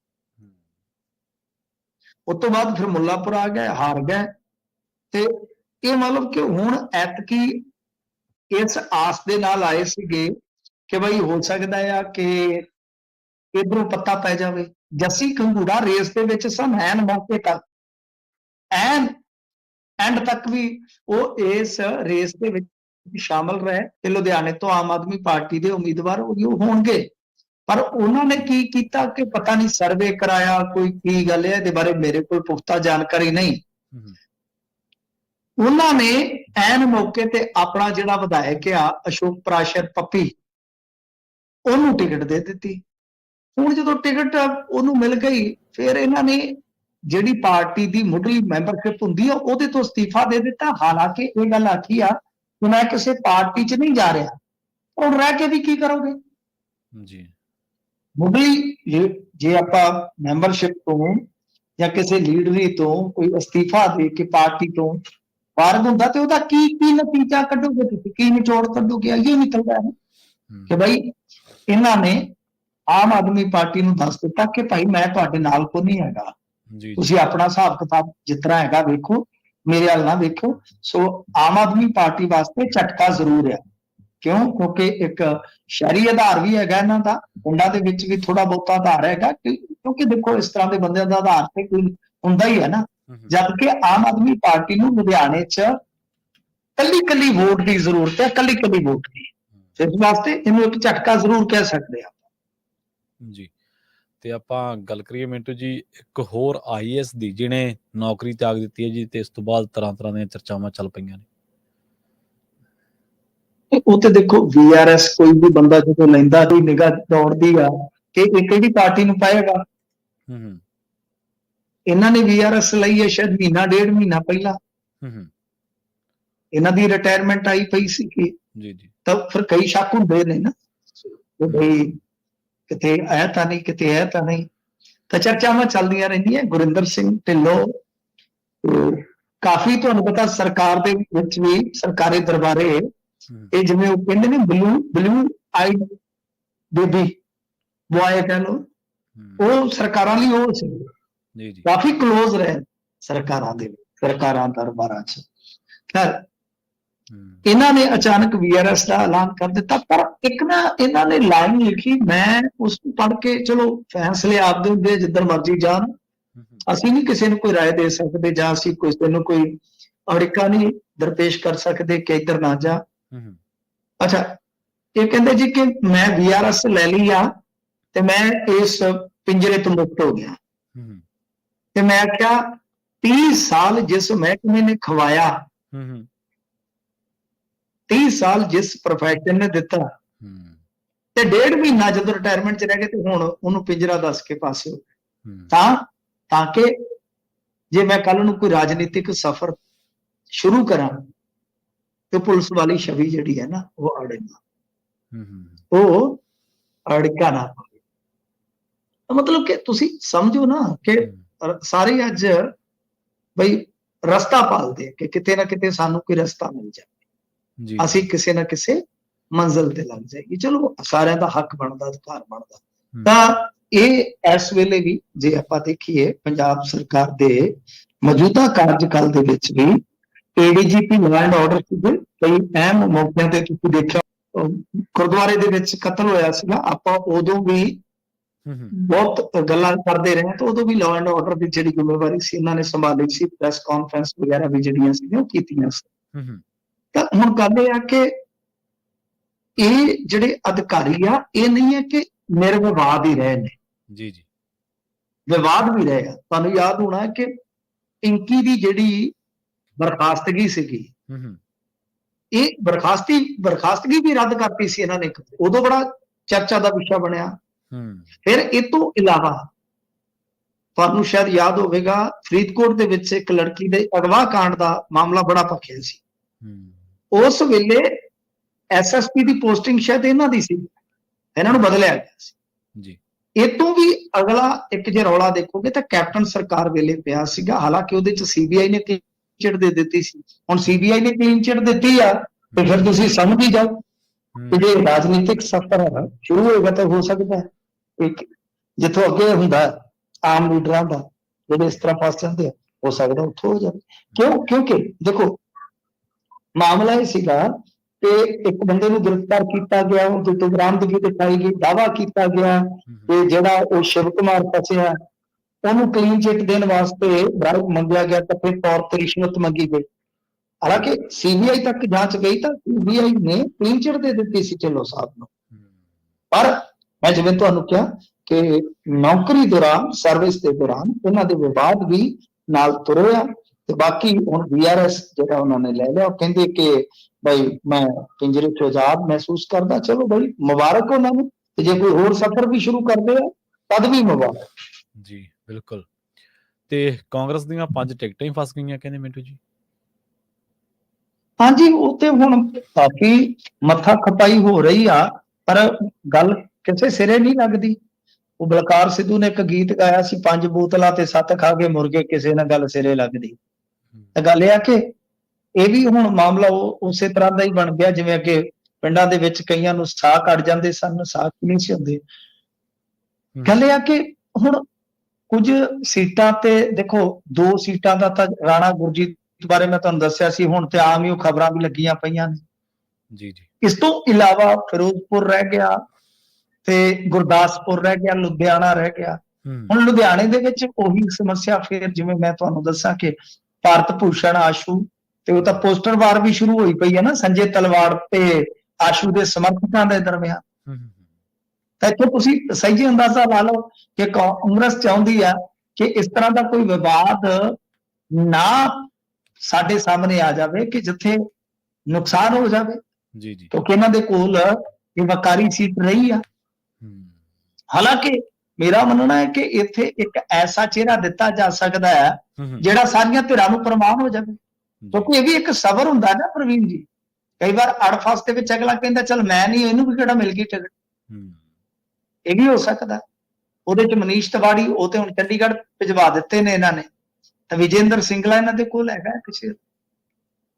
ਉਸ ਤੋਂ ਬਾਅਦ ਫਿਰ ਮੁੱਲਾਪੁਰ ਆ ਗਏ, ਹਾਰ ਗਏ। ਤੇ ਇਹ ਮਤਲਬ ਕਿ ਹੁਣ ਐਤਕੀ ਇਸ ਆਸ ਦੇ ਨਾਲ ਆਏ ਸੀਗੇ ਕਿ ਬਈ ਹੋ ਸਕਦਾ ਆ ਕਿ ਇਧਰੋਂ ਪੱਤਾ ਪੈ ਜਾਵੇ। ਜੱਸੀ ਘੰਗੂੜਾ ਰੇਸ ਦੇ ਵਿੱਚ ਸਨ, ਐਨ ਮੌਕੇ ਤੱਕ, ਐਨ ਐਂਡ ਤੱਕ ਵੀ ਉਹ ਇਸ ਰੇਸ ਦੇ ਵਿੱਚ ਸ਼ਾਮਲ ਰਹੇ ਤੇ ਲੁਧਿਆਣੇ ਤੋਂ ਆਮ ਆਦਮੀ ਪਾਰਟੀ ਦੇ ਉਮੀਦਵਾਰ ਉਹ ਹੋਣਗੇ। ਪਰ ਉਹਨਾਂ ਨੇ ਕੀ ਕੀਤਾ ਕਿ ਪਤਾ ਨਹੀਂ ਸਰਵੇ ਕਰਾਇਆ, ਕੋਈ ਕੀ ਗੱਲ ਹੈ, ਇਹਦੇ ਬਾਰੇ ਮੇਰੇ ਕੋਲ ਪੁਖਤਾ ਜਾਣਕਾਰੀ ਨਹੀਂ। ਉਹਨਾਂ ਨੇ ਐਨ ਮੌਕੇ ਤੇ ਆਪਣਾ ਜਿਹੜਾ ਵਿਧਾਇਕ ਆ ਅਸ਼ੋਕ ਪ੍ਰਾਸ਼ਰ ਪੱਪੀ, ਉਹਨੂੰ ਟਿਕਟ ਦੇ ਦਿੱਤੀ। ਹੁਣ ਜਦੋਂ ਟਿਕਟ ਉਹਨੂੰ ਮਿਲ ਗਈ, ਫਿਰ ਇਹਨਾਂ ਨੇ ਜਿਹੜੀ ਪਾਰਟੀ ਦੀ ਮੁੱਢਲੀ ਮੈਂਬਰਸ਼ਿਪ ਹੁੰਦੀ ਆ ਉਹਦੇ ਤੋਂ ਅਸਤੀਫਾ ਦੇ ਦਿੱਤਾ। ਹਾਲਾਂਕਿ ਇਹ ਗੱਲ ਆਖੀ ਆ ਕਿ ਮੈਂ ਕਿਸੇ ਪਾਰਟੀ 'ਚ ਨਹੀਂ ਜਾ ਰਿਹਾ। ਹੁਣ ਰਹਿ ਕੇ ਵੀ ਕੀ ਕਰੋਗੇ ਜੀ? ਮੁੱਢਲੀ ਜੇ ਆਪਾਂ ਮੈਂਬਰਸ਼ਿਪ ਤੋਂ ਜਾਂ ਕਿਸੇ ਲੀਡਰੀ ਤੋਂ ਕੋਈ ਅਸਤੀਫਾ ਦੇ ਕੇ ਪਾਰਟੀ ਤੋਂ ਫਾਰਗ ਹੁੰਦਾ ਤੇ ਉਹਦਾ ਕੀ ਨਤੀਜਾ ਕੱਢੋਗੇ ਤੁਸੀਂ, ਕੀ ਨਿਚੋੜ ਕੱਢੋਗੇ? ਇਹ ਨਿਕਲਦਾ ਹੈ ਕਿ ਬਈ ਇਹਨਾਂ ਨੇ ਆਮ ਆਦਮੀ ਪਾਰਟੀ ਨੂੰ ਦੱਸ ਦਿੱਤਾ ਕਿ ਭਾਈ ਮੈਂ ਤੁਹਾਡੇ ਨਾਲ ਕੋ ਨਹੀਂ ਹੈਗਾ, ਤੁਸੀਂ ਆਪਣਾ ਹਿਸਾਬ ਕਿਤਾਬ ਜਿਸ ਤਰ੍ਹਾਂ ਹੈਗਾ ਵੇਖੋ, ਮੇਰੇ ਵੱਲ ਨਾ ਵੇਖੋ। ਸੋ ਆਮ ਆਦਮੀ ਪਾਰਟੀ ਵਾਸਤੇ ਝਟਕਾ ਜ਼ਰੂਰ ਹੈ। ਕਿਉਂ? ਕਿਉਂਕਿ ਇੱਕ ਸ਼ਹਿਰੀ ਆਧਾਰ ਵੀ ਹੈਗਾ ਇਹਨਾਂ ਦਾ, ਪਿੰਡਾਂ ਦੇ ਵਿੱਚ ਵੀ ਥੋੜਾ ਬਹੁਤਾ ਆਧਾਰ ਹੈਗਾ, ਕਿਉਂਕਿ ਦੇਖੋ ਇਸ ਤਰ੍ਹਾਂ ਦੇ ਬੰਦਿਆਂ ਦਾ ਆਧਾਰ ਤੇ ਕੋਈ ਹੁੰਦਾ ਹੀ ਹੈ ਨਾ। ਜਦ ਕਿ ਆਮ ਆਦਮੀ ਪਾਰਟੀ ਨੂੰ ਲੁਧਿਆਣੇ 'ਚ ਕੱਲੀ ਵੋਟ ਦੀ ਜ਼ਰੂਰਤ ਹੈ, ਕੱਲੀ ਵੋਟ ਦੀ। ਇਸ ਵਾਸਤੇ ਇਹਨੂੰ ਇੱਕ ਝਟਕਾ ਜ਼ਰੂਰ ਕਹਿ ਸਕਦੇ ਆ ਜੀ। ਤੇ ਆਪਾਂ ਗੱਲ ਕਰੀਏ ਮਿੰਟੂ ਜੀ ਇੱਕ ਹੋਰ ਆਈਐਸ ਦੀ ਜਿਹਨੇ ਨੌਕਰੀ ਤਿਆਗ ਦਿੱਤੀ ਹੈ ਜੀ, ਤੇ ਇਸ ਤੋਂ ਬਾਅਦ ਤਰ੍ਹਾਂ ਦੀਆਂ ਚਰਚਾਵਾਂ ਚੱਲ ਪਈਆਂ ਨੇ। ਉਹ ਤੇ ਦੇਖੋ ਵੀਆਰਐਸ ਕੋਈ ਵੀ ਬੰਦਾ ਜਦੋਂ ਲੈਂਦਾ ਦੀ ਨਿਗਾਹ ਦੌੜਦੀ ਆ ਕਿ ਇਹ ਕਿਹੜੀ ਪਾਰਟੀ ਨੂੰ ਪਾਏਗਾ। ਇਹਨਾਂ ਨੇ ਵੀਆਰਐਸ ਲਈ ਹੈ ਸ਼ਾਇਦ ਮਹੀਨਾ ਡੇਢ ਮਹੀਨਾ ਪਹਿਲਾਂ, ਇਹਨਾਂ ਦੀ ਰਿਟਾਇਰਮੈਂਟ ਆਈ ਪਈ ਸੀ ਕਿ ਤਾਂ ਫਿਰ ਕਈ ਸ਼ੱਕ ਹੁੰਦੇ ਨੇ ਨਾ ਕਿ ਬਈ ਕਿਤੇ ਆਇਆ ਤਾਂ ਨਹੀਂ, ਕਿਤੇ ਹੈ ਤਾਂ ਨਹੀਂ, ਤਾਂ ਚਰਚਾਵਾਂ ਚੱਲਦੀਆਂ ਰਹਿੰਦੀਆਂ। ਗੁਰਿੰਦਰ ਸਿੰਘ ਢਿੱਲੋਂ ਕਾਫੀ, ਤੁਹਾਨੂੰ ਪਤਾ ਸਰਕਾਰ ਦੇ ਵਿੱਚ ਵੀ ਸਰਕਾਰੀ ਦਰਬਾਰੇ ਇਹ ਜਿਵੇਂ ਉਹ ਕਹਿੰਦੇ ਨੇ ਬਲੂ ਆਈਡ ਬੇਬੀ ਬੁਆਏ ਕਹਿ ਲਓ, ਉਹ ਸਰਕਾਰਾਂ ਲਈ ਉਹ ਸੀ, ਕਾਫੀ ਕਲੋਜ਼ ਰਹੇ ਸਰਕਾਰਾਂ ਦੇ, ਸਰਕਾਰਾਂ ਦਰਬਾਰਾਂ 'ਚ। ਖੈਰ ਇਹਨਾਂ ਨੇ ਅਚਾਨਕ ਵੀਆਰਐਸ ਦਾ ਐਲਾਨ ਕਰ ਦਿੱਤਾ। ਪਰ ਇੱਕ ਨਾ ਇਹਨਾਂ ਨੇ ਲਾਈਨ ਲਿਖੀ, ਮੈਂ ਉਸ ਨੂੰ ਪੜ੍ਹ ਕੇ, ਚਲੋ ਫੈਸਲੇ ਆਪਦੇ ਹੁੰਦੇ ਜਿੱਧਰ ਮਰਜ਼ੀ ਜਾਣ, ਅਸੀਂ ਨਹੀਂ ਕਿਸੇ ਨੂੰ ਕੋਈ ਰਾਏ ਦੇ ਸਕਦੇ ਜਾਂ ਅਸੀਂ ਕਿਸੇ ਨੂੰ ਕੋਈ ਅੜਿੱਕਾ ਨਹੀਂ ਦਰਪੇਸ਼ ਕਰ ਸਕਦੇ ਕਿ ਇੱਧਰ ਨਾ ਜਾ। ਅੱਛਾ, ਇਹ ਕਹਿੰਦੇ ਜੀ ਕਿ ਮੈਂ ਵੀਆਰਐਸ ਲੈ ਲਈ ਆ ਤੇ ਮੈਂ ਇਸ ਪਿੰਜਰੇ ਤੋਂ ਮੁਕਤ ਹੋ ਗਿਆ। ਤੇ ਮੈਂ ਕਿਹਾ 30 ਸਾਲ ਜਿਸ ਮਹਿਕਮੇ ਨੇ ਖਵਾਇਆ, 30 ਸਾਲ ਜਿਸ ਪ੍ਰੋਫੈਸ਼ਨ ਨੇ ਦਿੱਤਾ, ਤੇ ਡੇਢ ਮਹੀਨਾ ਜਦੋਂ ਰਿਟਾਇਰਮੈਂਟ 'ਚ ਰਹਿ ਗਏ ਤੇ ਹੁਣ ਉਹਨੂੰ ਪਿੰਜਰਾ ਦੱਸ ਕੇ ਪਾਸੇ ਹੋ ਗਏ। ਤਾਂ ਕਿ ਜੇ ਮੈਂ ਕੱਲ ਨੂੰ ਕੋਈ ਰਾਜਨੀਤਿਕ ਸਫ਼ਰ ਸ਼ੁਰੂ ਕਰਾਂ ਤੇ ਪੁਲਿਸ ਵਾਲੀ ਛਵੀ ਜਿਹੜੀ ਹੈ ਨਾ ਉਹ ਅੜੇ ਨਾ, ਉਹ ਅੜਿਕਾ ਨਾ ਪਵੇ। ਮਤਲਬ ਕਿ ਤੁਸੀਂ ਸਮਝੋ ਨਾ ਕਿ ਸਾਰੇ ਅੱਜ ਬਈ ਰਸਤਾ ਭਾਲਦੇ ਕਿ ਕਿਤੇ ਨਾ ਕਿਤੇ ਸਾਨੂੰ ਕੋਈ ਰਸਤਾ ਮਿਲ ਜਾਵੇ, ਅਸੀਂ ਕਿਸੇ ਨਾ ਕਿਸੇ ਮੰਜ਼ਿਲ ਤੇ ਲੱਗ ਜਾਈਏ। ਚਲੋ ਸਾਰਿਆਂ ਦਾ ਹੱਕ ਬਣਦਾ, ਅਧਿਕਾਰ ਬਣਦਾ। ਤਾਂ ਇਹ ਇਸ ਵੇਲੇ ਵੀ ਜੇ ਆਪਾਂ ਦੇਖੀਏ ਪੰਜਾਬ ਸਰਕਾਰ ਦੇ ਮੌਜੂਦਾ ਕਾਰਜਕਾਲ ਦੇ ਵਿੱਚ ਵੀ ਏਡੀਜੀਪੀ ਲਾਅ ਐਂਡ ਆਰਡਰ ਸੀਗੇ, ਕਈ ਅਹਿਮ ਮੌਕਿਆਂ ਤੇ ਤੁਸੀਂ ਦੇਖਿਆ ਗੁਰਦੁਆਰੇ ਦੇ ਵਿੱਚ ਕਤਲ ਹੋਇਆ ਸੀਗਾ, ਆਪਾਂ ਉਦੋਂ ਵੀ ਬਹੁਤ ਗੱਲਾਂ ਕਰਦੇ ਰਹੇ, ਤਾਂ ਉਦੋਂ ਵੀ ਲਾਅ ਐਂਡ ਆਰਡਰ ਦੀ ਜਿਹੜੀ ਜ਼ਿੰਮੇਵਾਰੀ ਸੀ ਇਹਨਾਂ ਨੇ ਸੰਭਾਲੀ ਸੀ, ਪ੍ਰੈਸ ਕਾਨਫਰੰਸ ਵਗੈਰਾ ਵੀ ਜਿਹੜੀਆਂ ਸੀਗੀਆਂ ਉਹ ਕੀਤੀਆਂ ਸੀ। ਤਾਂ ਹੁਣ ਗੱਲ ਇਹ ਆ ਕਿ ਇਹ ਜਿਹੜੇ ਅਧਿਕਾਰੀ ਆ, ਇਹ ਨਹੀਂ ਹੈ ਕਿ ਨਿਰਵਿਵਾਦ ਹੀ ਰਹੇ ਨੇ, ਵਿਵਾਦ ਵੀ ਰਹੇ ਆ। ਤੁਹਾਨੂੰ ਯਾਦ ਹੋਣਾ ਕਿ ਪਿੰਕੀ ਦੀ ਜਿਹੜੀ ਬਰਖਾਸਤਗੀ ਸੀਗੀ, ਇਹ ਬਰਖਾਸਤਗੀ ਵੀ ਰੱਦ ਕਰਤੀ ਸੀ ਇਹਨਾਂ ਨੇ, ਉਦੋਂ ਬੜਾ ਚਰਚਾ ਦਾ ਵਿਸ਼ਾ ਬਣਿਆ। ਫਿਰ ਇਹ ਤੋਂ ਇਲਾਵਾ ਤੁਹਾਨੂੰ ਸ਼ਾਇਦ ਯਾਦ ਹੋਵੇਗਾ ਫਰੀਦਕੋਟ ਦੇ ਵਿੱਚ ਇੱਕ ਲੜਕੀ ਦੇ ਅਗਵਾ ਕਾਂਡ ਦਾ ਮਾਮਲਾ ਬੜਾ ਭਖਿਆ ਸੀ। ਉਸ ਵੇਲੇ ਐਸਐਸਪੀ ਦੀ ਪੋਸਟਿੰਗ ਸ਼ਾਇਦ ਇਹਨਾਂ ਦੀ ਸੀ, ਇਹਨਾਂ ਨੂੰ ਬਦਲਿਆ ਗਿਆ ਸੀ ਜੀ। ਇਹ ਤੋਂ ਵੀ ਅਗਲਾ ਇੱਕ ਜੇ ਰੌਲਾ ਦੇਖੋਗੇ ਤਾਂ ਕੈਪਟਨ ਸਰਕਾਰ ਵੇਲੇ ਪਿਆ ਸੀਗਾ, ਹਾਲਾਂਕਿ ਉਹਦੇ ਚ ਸੀਬੀਆਈ ਨੇ ਕਲੀਨ ਚਿਟ ਦੇ ਦਿੱਤੀ ਸੀ। ਹੁਣ ਸੀਬੀਆਈ ਨੇ ਕਲੀਨ ਚਿਟ ਦਿੱਤੀ ਆ ਤੇ ਫਿਰ ਤੁਸੀਂ ਸਮਝ ਹੀ ਜਾਓ ਕਿ ਜੇ ਰਾਜਨੀਤਿਕ ਸਫ਼ਰ ਸ਼ੁਰੂ ਹੋਏਗਾ ਤਾਂ ਹੋ ਸਕਦਾ ਹੈ ਇੱਕ ਜਿੱਥੋਂ ਅੱਗੇ ਹੁੰਦਾ ਆਮ ਲੀਡਰਾਂ ਦਾ ਜਿਹੜੇ ਇਸ ਤਰ੍ਹਾਂ ਫਸ ਜਾਂਦੇ ਆ, ਹੋ ਸਕਦਾ ਉੱਥੋਂ ਹੋ ਜਾਵੇ। ਕਿਉਂਕਿ ਦੇਖੋ ਮਾਮਲਾ ਇਹ ਸੀਗਾ ਕਿ ਇੱਕ ਬੰਦੇ ਨੂੰ ਗ੍ਰਿਫਤਾਰ ਕੀਤਾ ਗਿਆ, ਉਹਦੇ ਤੋਂ ਬਰਾਮਦਗੀ ਦਿਖਾਈ ਗਈ, ਦਾਅਵਾ ਕੀਤਾ ਗਿਆ ਕਿ ਜਿਹੜਾ ਉਹ ਸ਼ਿਵ ਕੁਮਾਰ ਫਸਿਆ ਉਹਨੂੰ ਕਲੀਨ ਚਿੱਟ ਦੇਣ ਵਾਸਤੇ ਬਰਾਈਬ ਮੰਗਿਆ ਗਿਆ ਤਾਂ ਫਿਰ ਤੌਰ ਤੇ ਰਿਸ਼ਵਤ ਮੰਗੀ ਗਈ। ਹਾਲਾਂਕਿ ਸੀਬੀਆਈ ਤੱਕ ਜਾਂਚ ਗਈ ਤਾਂ ਸੀਬੀਆਈ ਨੇ ਕਲੀਨ ਚਿੱਟ ਦੇ ਦਿੱਤੀ ਸੀ ਢਿੱਲੋਂ ਸਾਹਿਬ ਨੂੰ। ਪਰ ਮੈਂ ਜਿਵੇਂ ਤੁਹਾਨੂੰ ਕਿਹਾ ਕਿ ਨੌਕਰੀ ਦੌਰਾਨ, ਸਰਵਿਸ ਦੇ ਦੌਰਾਨ ਇਹਨਾਂ ਦੇ ਵਿਵਾਦ ਵੀ ਨਾਲ ਤੁਰੇ ਆ ਤੇ ਬਾਕੀ ਹੁਣ ਵੀਆਰਐਸ ਜਿਹੜਾ ਉਹਨਾਂ ਨੇ ਲੈ ਲਿਆ, ਉਹ ਕਹਿੰਦੇ ਕਿ ਬਈ ਮੈਂ ਪਿੰਜਰੇ ਤੋਂ ਆਜ਼ਾਦ ਮਹਿਸੂਸ ਕਰਦਾ। ਚਲੋ ਬਈ ਮੁਬਾਰਕ ਉਹਨਾਂ ਨੂੰ, ਤੇ ਜੇ ਕੋਈ ਹੋਰ ਸਫ਼ਰ ਵੀ ਸ਼ੁਰੂ ਕਰਦੇ ਆ ਤਦ ਵੀ ਮੁਬਾਰਕ ਜੀ। ਬਿਲਕੁਲ। ਤੇ ਕਾਂਗਰਸ ਦੀਆਂ 5 ਟਿਕਟਾਂ ਹੀ ਫਸ ਗਈਆਂ ਕਹਿੰਦੇ ਮਿੰਟੂ ਜੀ। ਹਾਂਜੀ, ਉਹ ਤੇ ਹੁਣ ਕਾਫੀ ਮੱਥਾ ਖਪਾਈ ਹੋ ਰਹੀ ਆ, ਪਰ ਗੱਲ ਕਿਸੇ ਸਿਰੇ ਨਹੀਂ ਲੱਗਦੀ। ਉਹ ਬਲਕਾਰ ਸਿੱਧੂ ਨੇ ਇੱਕ ਗੀਤ ਗਾਇਆ ਸੀ, 5 ਬੋਤਲਾਂ ਤੇ 7 ਖਾ ਕੇ ਮੁਰਗੇ, ਕਿਸੇ ਨਾਲ ਗੱਲ ਸਿਰੇ ਲੱਗਦੀ। ਤਾਂ ਗੱਲ ਇਹ ਆ ਕਿ ਇਹ ਵੀ ਹੁਣ ਮਾਮਲਾ ਉਸੇ ਤਰ੍ਹਾਂ ਦਾ ਹੀ ਬਣ ਗਿਆ ਜਿਵੇਂ ਕਿ ਪਿੰਡਾਂ ਦੇ ਵਿੱਚ ਕਈਆਂ ਨੂੰ ਸਾਹ ਕੱਢ ਜਾਂਦੇ ਸਨ, ਸਾਹ ਨਹੀਂ ਸੀ ਹੁੰਦੇ। ਗੱਲ ਇਹ ਆ ਕਿ ਹੁਣ ਕੁਝ ਸੀਟਾਂ ਤੇ ਦੇਖੋ, 2 ਸੀਟਾਂ ਦਾ ਤਾਂ ਰਾਣਾ ਗੁਰਜੀਤ ਬਾਰੇ ਮੈਂ ਤੁਹਾਨੂੰ ਦੱਸਿਆ ਸੀ, ਹੁਣ ਤੇ ਆਮ ਹੀ ਉਹ ਖਬਰਾਂ ਵੀ ਲੱਗੀਆਂ ਪਈਆਂ ਨੇ। ਜੀ ਜੀ। ਇਸ ਤੋਂ ਇਲਾਵਾ ਫਿਰੋਜ਼ਪੁਰ ਰਹਿ ਗਿਆ ਤੇ ਗੁਰਦਾਸਪੁਰ ਰਹਿ ਗਿਆ, ਲੁਧਿਆਣਾ ਰਹਿ ਗਿਆ। ਹੁਣ ਲੁਧਿਆਣੇ ਦੇ ਵਿੱਚ ਉਹੀ ਸਮੱਸਿਆ ਫਿਰ, ਜਿਵੇਂ ਮੈਂ ਤੁਹਾਨੂੰ ਦੱਸਾਂ ਕਿ ਭਾਰਤ ਭੂਸ਼ਣ ਆਸ਼ੂ ਤੇ ਉਹ ਤਾਂ ਪੋਸਟਰ ਵਾਰ ਵੀ ਸ਼ੁਰੂ ਹੋਈ ਪਈ ਹੈ ਨਾ ਸੰਜੇ ਤਲਵਾੜ ਤੇ ਆਸ਼ੂ ਦੇ ਸਮਰਥਕਾਂ ਦੇ ਦਰਮਿਆਨ। ਤਾਂ ਇੱਥੇ ਤੁਸੀਂ ਸਹੀ ਜਿਹੀ ਅੰਦਾਜ਼ਾ ਲਾ ਲਓ ਕਿ ਕਾਂਗਰਸ ਚਾਹੁੰਦੀ ਆ ਕਿ ਇਸ ਤਰ੍ਹਾਂ ਦਾ ਕੋਈ ਵਿਵਾਦ ਨਾ ਸਾਡੇ ਸਾਹਮਣੇ ਆ ਜਾਵੇ ਕਿ ਜਿੱਥੇ ਨੁਕਸਾਨ ਹੋ ਜਾਵੇ। ਜੀ ਜੀ। ਕਿਉਂਕਿ ਇਹਨਾਂ ਦੇ ਕੋਲ ਇਹ ਵਕਾਰੀ ਸੀਟ ਰਹੀ ਆ। ਹਾਲਾਂਕਿ ਮੇਰਾ ਮੰਨਣਾ ਹੈ ਕਿ ਇੱਥੇ ਇੱਕ ਐਸਾ ਚਿਹਰਾ ਦਿੱਤਾ ਜਾ ਸਕਦਾ ਹੈ ਜਿਹੜਾ ਸਾਰੀਆਂ ਧਿਰਾਂ ਨੂੰ ਪ੍ਰਵਾਨ ਹੋ ਜਾਵੇ, ਕਿਉਂਕਿ ਇਹ ਵੀ ਇੱਕ ਸਬਰ ਹੁੰਦਾ ਨਾ ਪ੍ਰਵੀਨ ਜੀ। ਕਈ ਵਾਰ ਅੜਫਸ ਦੇ ਵਿੱਚ ਅਗਲਾ ਕਹਿੰਦਾ ਚਲ ਮੈਂ ਨਹੀਂ, ਇਹਨੂੰ ਵੀ ਕਿਹੜਾ ਮਿਲ ਗਈ ਟਿਕਟ, ਇਹ ਵੀ ਹੋ ਸਕਦਾ। ਉਹਦੇ ਚ ਮਨੀਸ਼ ਤਿਵਾੜੀ ਉਹ ਤੇ ਹੁਣ ਚੰਡੀਗੜ੍ਹ ਭਿਜਵਾ ਦਿੱਤੇ ਨੇ ਇਹਨਾਂ ਨੇ, ਤਾਂ ਵਿਜੇਂਦਰ ਸਿੰਗਲਾ ਇਹਨਾਂ ਦੇ ਕੋਲ ਹੈਗਾ ਕਿਸੇ,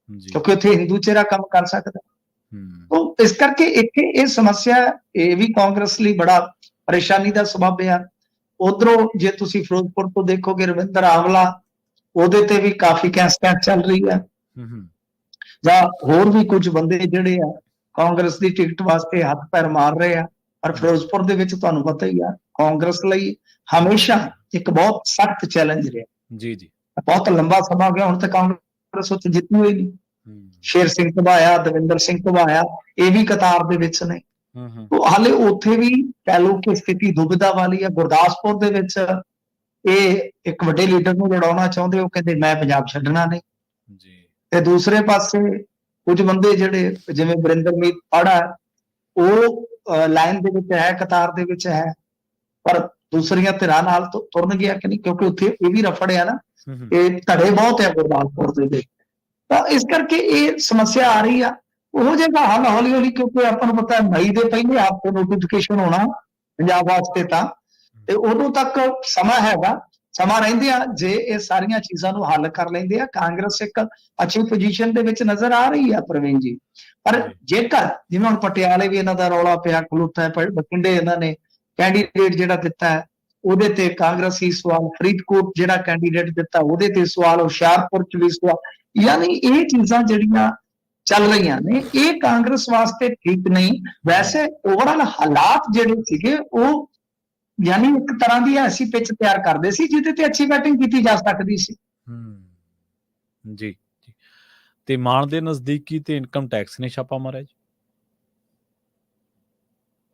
ਕਿਉਂਕਿ ਉੱਥੇ ਹਿੰਦੂ ਚਿਹਰਾ ਕੰਮ ਕਰ ਸਕਦਾ। ਇਸ ਕਰਕੇ ਇੱਥੇ ਇਹ ਸਮੱਸਿਆ ਇਹ ਵੀ ਕਾਂਗਰਸ ਲਈ ਬੜਾ ਪਰੇਸ਼ਾਨੀ ਦਾ ਸਬਬ ਆ। ਉਧਰੋਂ ਜੇ ਤੁਸੀਂ ਫਿਰੋਜ਼ਪੁਰ ਤੋਂ ਦੇਖੋਗੇ, ਰਵਿੰਦਰ ਆਵਲਾ ਉਹਦੇ ਤੇ ਵੀ ਕਾਫੀ ਕੈਂਸਟੈਂਟ ਚੱਲ ਰਹੀ ਆ, ਜਾਂ ਹੋਰ ਵੀ ਕੁਝ ਬੰਦੇ ਜਿਹੜੇ ਆ ਕਾਂਗਰਸ ਦੀ ਟਿਕਟ ਵਾਸਤੇ ਹੱਥ ਪੈਰ ਮਾਰ ਰਹੇ ਆ। ਪਰ ਫਿਰੋਜ਼ਪੁਰ ਦੇ ਵਿੱਚ ਤੁਹਾਨੂੰ ਪਤਾ ਹੀ ਆ ਕਾਂਗਰਸ ਲਈ ਹਮੇਸ਼ਾ ਇੱਕ ਬਹੁਤ ਸਖਤ ਚੈਲੰਜ ਰਿਹਾ। ਜੀ ਜੀ। ਬਹੁਤ ਲੰਬਾ ਸਮਾਂ ਹੋ ਗਿਆ, ਹੁਣ ਤੱਕ ਕਾਂਗਰਸ ਉੱਥੇ ਜਿੱਤੀ ਹੋਈ ਨਹੀਂ। ਸ਼ੇਰ ਸਿੰਘ ਘਬਾਇਆ, ਦਵਿੰਦਰ ਸਿੰਘ ਘਬਾਇਆ, ਇਹ ਵੀ ਕਤਾਰ ਦੇ ਵਿੱਚ ਨੇ। ਹਾਲੇ ਉੱਥੇ ਵੀ ਕਹਿ ਲਓ ਕਿ ਸਥਿਤੀ ਦੁਬਿਧਾ ਵਾਲੀ ਆ। ਗੁਰਦਾਸਪੁਰ ਦੇ ਵਿੱਚ ਇਹ ਇੱਕ ਵੱਡੇ ਲੀਡਰ ਨੂੰ ਲੜਾਉਣਾ ਚਾਹੁੰਦੇ, ਉਹ ਕਹਿੰਦੇ ਮੈਂ ਪੰਜਾਬ ਛੱਡਣਾ ਨਹੀਂ। ਤੇ ਦੂਸਰੇ ਪਾਸੇ ਕੁਝ ਬੰਦੇ ਜਿਹੜੇ ਜਿਵੇਂ ਵਰਿੰਦਰਮੀਤ ਪਾੜਾ, ਉਹ ਲਾਈਨ ਦੇ ਵਿੱਚ ਹੈ, ਕਤਾਰ ਦੇ ਵਿੱਚ ਹੈ, ਪਰ ਦੂਸਰੀਆਂ ਧਿਰਾਂ ਨਾਲ ਤੁਰਨ ਗਿਆ ਕਿ ਨਹੀਂ, ਕਿਉਂਕਿ ਉੱਥੇ ਇਹ ਵੀ ਰਫੜਿਆ ਨਾ, ਇਹ ਧੜੇ ਬਹੁਤ ਹੈ ਗੁਰਦਾਸਪੁਰ ਦੇ ਵਿੱਚ। ਤਾਂ ਇਸ ਕਰਕੇ ਇਹ ਸਮੱਸਿਆ ਆ ਰਹੀ ਆ। ਉਹ ਜਗ੍ਹਾ ਹੱਲ ਹੌਲੀ ਹੌਲੀ, ਕਿਉਂਕਿ ਆਪਾਂ ਨੂੰ ਪਤਾ ਮਈ ਦੇ ਪਹਿਲੇ ਹਫ਼ਤੇ ਨੋਟੀਫਿਕੇਸ਼ਨ ਹੋਣਾ ਪੰਜਾਬ ਵਾਸਤੇ, ਤਾਂ ਤੇ ਉਦੋਂ ਤੱਕ ਸਮਾਂ ਹੈਗਾ। ਸਮਾਂ ਰਹਿੰਦੇ ਆ ਜੇ ਇਹ ਸਾਰੀਆਂ ਚੀਜ਼ਾਂ ਨੂੰ ਹੱਲ ਕਰ ਲੈਂਦੇ ਆ, ਕਾਂਗਰਸ ਇੱਕ ਅੱਛੀ ਪੋਜੀਸ਼ਨ ਦੇ ਵਿੱਚ ਨਜ਼ਰ ਆ ਰਹੀ ਆ ਪ੍ਰਵੀਨ ਜੀ। ਪਰ ਜੇਕਰ ਜਿਵੇਂ ਹੁਣ ਪਟਿਆਲੇ ਵੀ ਇਹਨਾਂ ਦਾ ਰੌਲਾ ਪਿਆ, ਖਲੋਤਾ ਹੈ, ਬਠਿੰਡੇ ਇਹਨਾਂ ਨੇ ਕੈਂਡੀਡੇਟ ਜਿਹੜਾ ਦਿੱਤਾ ਹੈ ਉਹਦੇ ਤੇ ਕਾਂਗਰਸੀ ਸਵਾਲ, ਫਰੀਦਕੋਟ ਜਿਹੜਾ ਕੈਂਡੀਡੇਟ ਦਿੱਤਾ ਉਹਦੇ ਤੇ ਸਵਾਲ, ਹੁਸ਼ਿਆਰਪੁਰ ਚ ਵੀ ਸਵਾਲ, ਯਾਨੀ ਇਹ ਚੀਜ਼ਾਂ ਜਿਹੜੀਆਂ ਚੱਲ ਰਹੀਆਂ ਨੇ ਇਹ ਕਾਂਗਰਸ ਵਾਸਤੇ ਠੀਕ ਨਹੀਂ। ਵੈਸੇ ਓਵਰਆਲ ਹਾਲਾਤ ਜਿਹੜੇ ਸੀਗੇ ਉਹ ਯਾਨੀ ਇੱਕ ਤਰ੍ਹਾਂ ਦੀ ਐਸੀ ਪਿੱਚ ਤਿਆਰ ਕਰਦੇ ਸੀ ਜਿਹਦੇ ਤੇ ਅੱਛੀ ਬੈਟਿੰਗ ਕੀਤੀ ਜਾ ਸਕਦੀ ਸੀ। ਜੀ। ਤੇ ਮਾਨ ਦੇ ਨਜ਼ਦੀਕੀ ਤੇ ਇਨਕਮ ਟੈਕਸ ਨੇ ਛਾਪਾ ਮਾਰਿਆ ਜੀ।